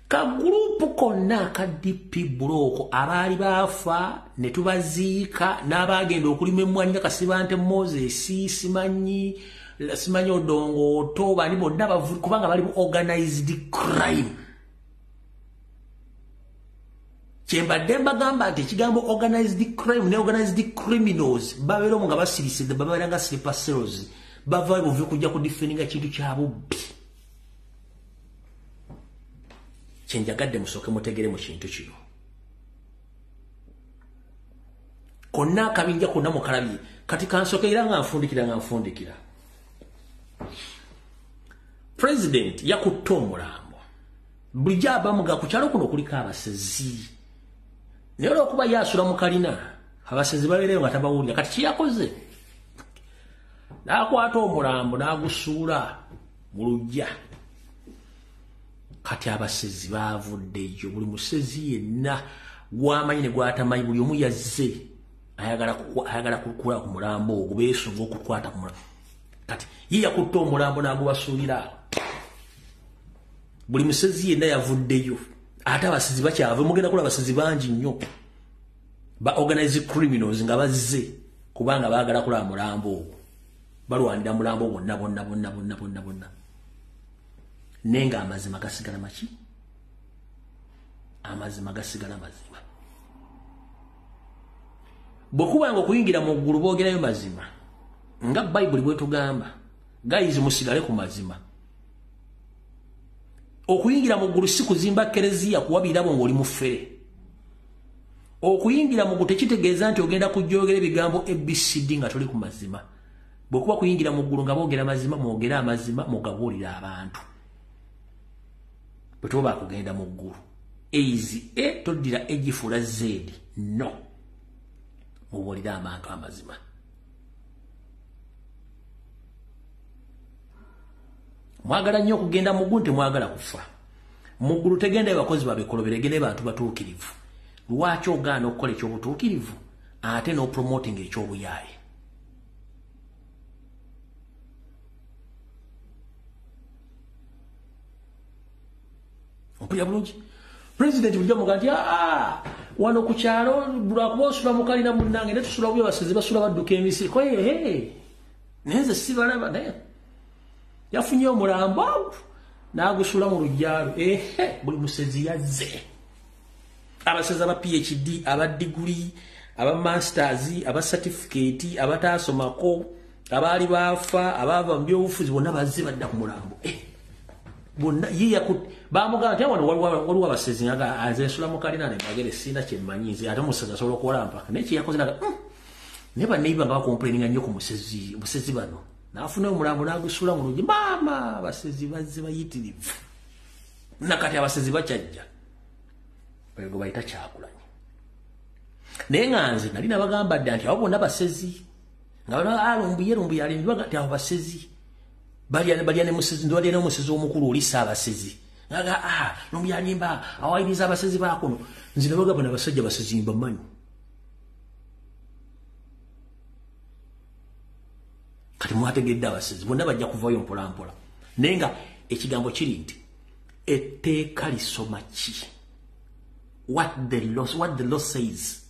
ka group konna ka DP block abaali baafa ne tubaziika n'abagenda okulima emmwanyi Kasibante Moses simanyi odongo toba ni bonna bavuga kubanga bali organized crime. Kyembadde mbagamba nti ekigambo organized crime ne organized criminals babeera nga basirise babeera nga sleeper cells bava buvi kujja kudifendinga kintu kya bubbi. Kyenjagadde musooke mutegere mu kintu kino. Konna akabinja konna mukalabye kati kansookeera nga nfundikira. President yakutte omulambo. Bulijjo abamuga ku kyalo kuno kuliko abasezi. Naye olw'okuba yaasula mu kalina abasezi babeereyo nga tabawulira kati kiyakoze. N'akwata omulambo n'agusuula mu luggya. Kati abasezi baavuddeyo buli musezi yenna gwamanyi ne gwatamanyi buli omu yazze ayagala kukula ku mulambo ogwo beesunga okukwata ku mulambo. Kati ye yakutte omulambo n'agubasuulira. Buli musezi yenna yavuddeyo. Ate abasezi bakyava mugenda kula abasezi bangi nnyo. Ba organized criminals nga bazze kubanga baagala kula mulambo ogwo. Balwanira mulambo bonna. Nenga amazima gasigala maki? Amazima gasigala mazima. Bwekuba ngo kuyingira mu ggulu boogerayo mazima. Nga Bible bwetugamba. Guys musigale ku mazima. Okuyingira mu ggulu si kuzimba kereziya kuwabirabo ng'oli mufere. Okuyingira mu ggulu tekitegeeza nti ogenda kujjoogera ebigambo ABCD nga toli ku mazima. Bwekuba kuyingira mu ggulu nga boogera mazima mwogera amazima mugabuulira abantu. Bwe tuba kugenda mu ggulu easy toddira egifuula Z no mubuulira abantu amazima. Mwagala nnyo okugenda mu ggulu temwagala kufa. Mu ggulu tegenda abakozi babekolobere gende bantu batuukirivu. Lwaki ogaana okukola ekyobutuukirivu ate n'opromoting ekyobuyaaye? Mpulira bulungi. President bulijjo muga nti wano ku kyalo lwakuba osula mu kalina munnange ne tusula buyo abasezi basula badduka emisiri. Koye nenze sibalaba naye yafunye omulambo n'agusula mu lujjalo. Buli musezi yazze. Abasezi aba PhD, aba degree, aba masters, aba certificate, abataasomako, abaali baafa, abaava mu byobufuzi bonna bazze badda ku mulambo. Bonna yiya ku bamugamba nti wano waliwo abasezi nga azensula mu kalina ne bagere sina kyemmanyi nze ate omusezi asobola okukola mpaka naye kyeyakoze naga naye banneiba nga bakomplaininga nnyo ku musezi bano n'afuna omulambo n'agusula mu luggi. Maama abasezi bazze bayitirivu nakati abasezi bakyajja bwe bayita Kyagulanyi. Naye nga nze nali nabagamba dda nti abo bonna basezi nga Lumbuye alindibwa nti abo basezi Baliane musizi ndwali na musizi omukulu oli Ssaabasezi. Ngaga nomuyanyimba awayiriza abasezi bakono. Nzina bagamba n'abasajja basezi mbamanyi. Kati mwategedde abasezi bonna bajja kuvayo mpola mpola. Nenga ekigambo kiri nti etteeka lisoma ki? What the law says.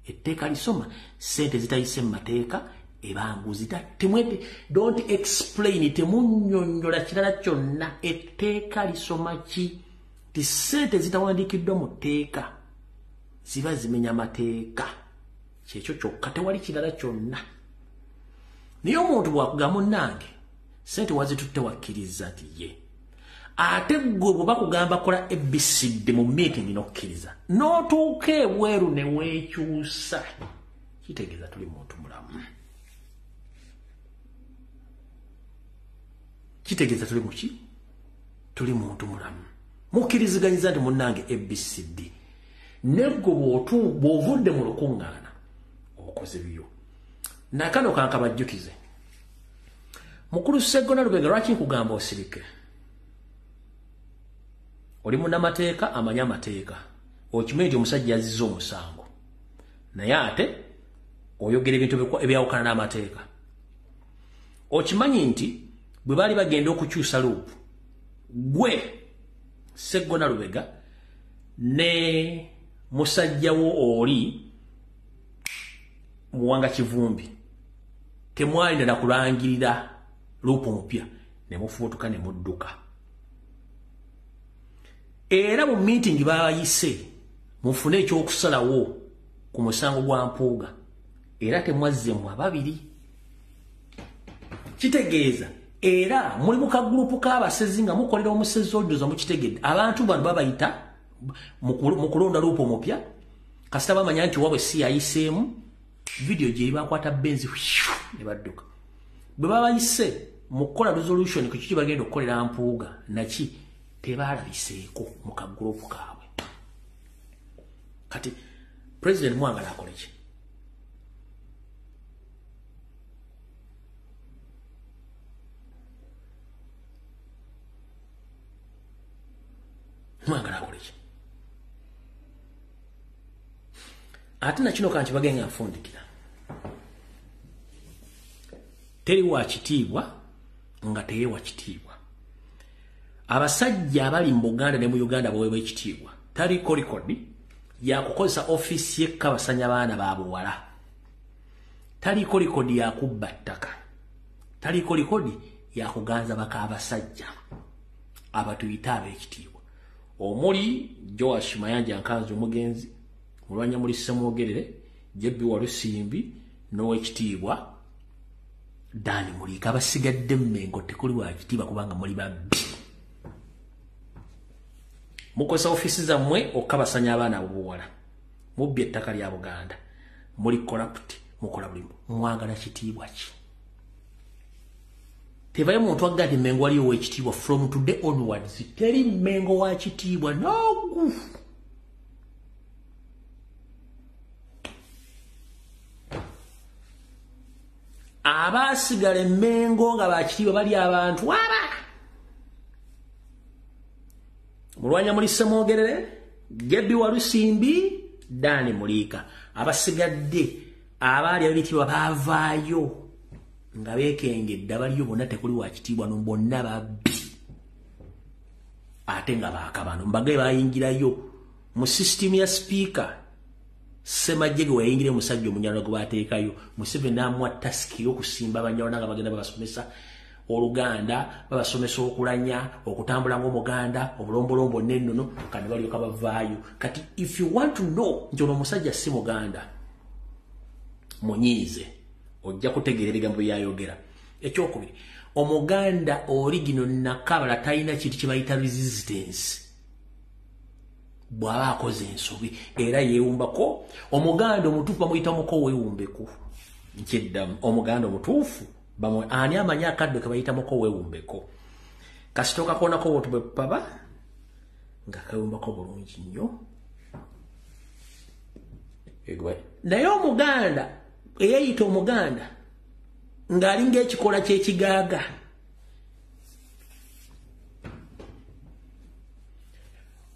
Etteeka lisoma sente zitayise mu mateeka ebanguzita temwete don't explain temunnyonnyola kirala kyonna etteeka lisoma ki? Ti sente zitawandiikiddwa mu tteeka ziba zimenya mateeka kyekyo kyokka tewali kirala kyonna. Niyo omuntu bwakugamba munnange sente wazitutte wakkiriza nti ye ate gwe bwe bakugamba kola ABCD mu meeting n'okkiriza n'otuuka ebweru ne weekyusa kitegeeza tuli muntu mulamu. Kitegeeza tuli muki? Tuli muntu mulamu. Mukkiriziganyiza nti munnange ABCD neggo bw'ovudde mu lukuŋŋaana okoze byo. Nakano kankabajjukize. Mukulu Sseggona Lubega lwaki nkugamba osirike? Oli munnamateeka amanya amateeka. Okimanyi nti omusajja azizza omusango. Naye ate oyogera ebintu ebyawukana n'amateeka. Okimanyi nti bwe baali bagenda okukyusa luupu gwe Sseggona Lubega ne musajjawo oli Muwanga Kivumbi temwali ddala kulangirira luupu mupya ne mufuutuka ne mudduka. Era mu meeting baayise mufune ekyokusalawo ku musango gwa Mpuga era temwazzemu ababiri. Kitegeeza era muli mu kagulupu k'abasezi nga mukolera omusezi ojjoza mukitegedde abantu bano babayita mu kulonda luupu omupya kasita bamanya nti wabwe si yayiseemu video gye bakwata benzi ne badduka. Bwe babayise mu kukola resolution ku kiki bagenda okukolera Mpuga naki tebalabiseeko mu kagulupu kaabwe. Kati President mwagala akole ki? Mwagala akole ki? Ate na kino kanti bagenga nfundikira. Teri wa kitiibwa nga teye wa kitiibwa. Abasajja abali mu Buganda ne mu Uganda baweebwa ekitiibwa. Taliko likodi ya kukozesa ofisi y'ekabasanya baana ba buwala. Taliko likodi ya kubba ttaka. Taliko likodi ya kuganza baka abasajja abatuyita ab'ekitiibwa. Omuli Joash Mayanja Nkanzi omugenzi, mulwanya muli Semwogerere, Jebbi Walusimbi n'owekitiibwa Dani Mulika abasigadde Mmengo tekuli wa kitiibwa kubanga muli babbi. Mukozesa ofisi zammwe okabasanya abaana obuwala. Mubbye ettaka lya Buganda. Muli corrupt, mukola bulimu. Mwagala kitiibwa ki? Tebaye muntu agadi Mmengo wali ow'ekitiibwa from today onwards. Teri Mmengo wa kitiibwa nogu. Abasigala Mmengo nga bakitiibwa bali abantu aba. Mulwanya muli Semwogerere, Jebbi Walusimbi, Dani Mulika. Abasigadde abaali ab'ekitiibwa baavaayo nga beekengedde abaliyo bonna tekuli wa kitiibwa no bonna babbi. Ate nga baakabano mbagaye bayingirayo mu system ya speaker Semajjege wayingire musajja omunyalo gwe bateekayo Museveni n'amuwa task y'okusimba abanyalwana nga bagenda babasomesa Oluganda, babasomesa okulanya, okutambula ng'Omuganda, obulombolombo n'ennono, kandi balyoka bavaayo. Kati if you want to know nti ono omusajja si Muganda, munyiize ojja kutegeera ebigambo byayogera. Ekyokubiri, Omuganda original nakabala talina kintu kye bayita resistance. Bw'aba akoze ensobi era yeewumbako. Omuganda omutuufu bamuyita muko weewumbeko. Nkyeddamu Omuganda omutuufu bamwe ani amanya akadde ke bayita muko weewumbeko. Kasitoka koonako wotu bwe paba nga kawumbako bulungi nnyo. Egwe naye Omuganda eyayita Omuganda ng'alinga ekikola ky'ekigaaga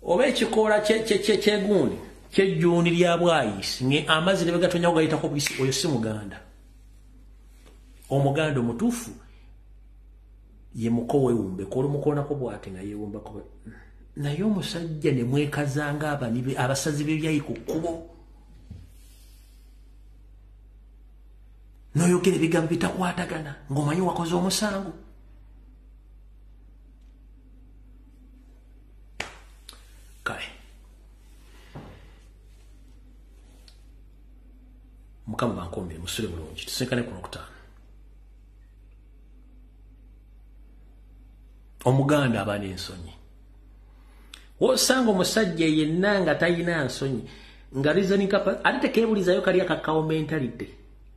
oba ekikoola kyegundi kyejjuuni lya bwayisi nge amazzi ne begatonya gayitako buyisi oyo si muganda. Omuganda omutuufu ye muko wewumbe kola mukoonako bw'ate nga yeewumbako naye omusajja ne mwekazanga abasazi b'ebyayi ku kkubo n'oyogera ebigambo bitakwatagana ng'omanyi wakoze omusango. Kale Mukama bankombere musule bulungi tusenkane ku Lwokutaano. Omuganda aba n'ensonyi. Wosanga omusajja yenna nga talina nsonyi nga reasoning capacity ate tekeebulizayo kali akakawo mentality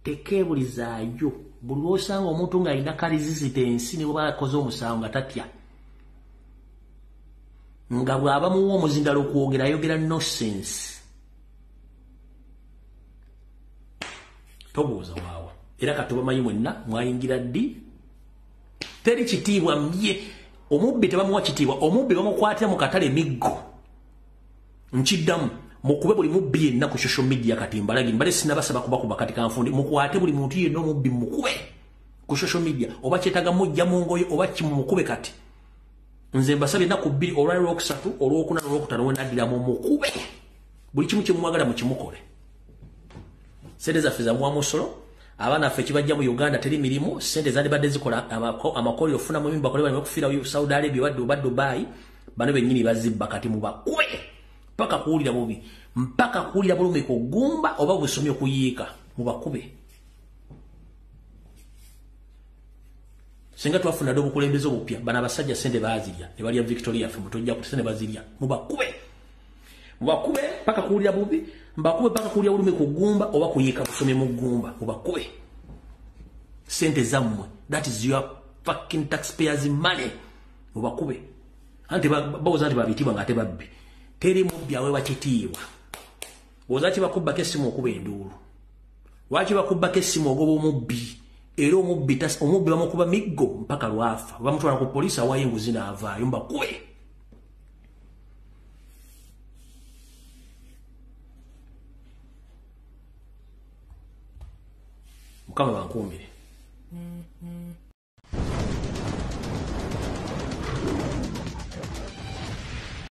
tekeebulizaayo buli lwosanga omuntu ng'alina ka resistance ne bw'aba akoze omusango nga tatya nga bw'aba muwa omuzindalo okwogera ayogera nonsense tobuuza waawa era kati bamanyi mwenna mwayingira ddi teri kitiibwa mye. Omubbi tebamuwa kitiibwa, omubbi bamukwatira mu katale miggo nkiddamu mukube buli mubbi yenna ku social media kati mbalagi mbale sinabasaba kubakuba kati kanfundi mukwate buli muntu yenna omubbi mukube ku social media oba kyetaga mujja mu ngoyo oba kimukube kati nze mbasabye ennaku bbiri olwalwokusatu olwokuna olwokutaano wenaddira mu mukube buli kimu kyemwagala mukimukole. Sente zaffe za mwamusolo abaana ffe kibajja mu Uganda teri mirimu sente zandibadde zikola amakolero ofuna mu mimba kolebwa okufiira Saudi Arabia wadde oba Dubai bano bennyini bazibba kati mubakube mpaka kuwulira bubi mpaka kuwulira bulumi kugumba oba busomi okuyiika mubakube. Singa twafuna ddo obukulembeze obupya bano abasajja sente baazirya ne balya Victoria ffe mutojja kuti sente bazirya mubakube mpaka kuwulira bubi mbakube mpaka kuwulira bulumi kugumba oba kuyiika busomi mu ggumba mubakube sente zammwe that is your fucking taxpayers money mubakube anti bawuza nti babitiibwa nga ate babbi teri mubbi aweebwa kitiibwa oza kibakubbako essimu okuba enduulu lwaki bakubbako essimu ogoba omubbi era omubbi bamukuba miggo mpaka lwafa bamutwala ku poliisi awaayo enguzi n'avaayo mbakube. Mukama bankumbire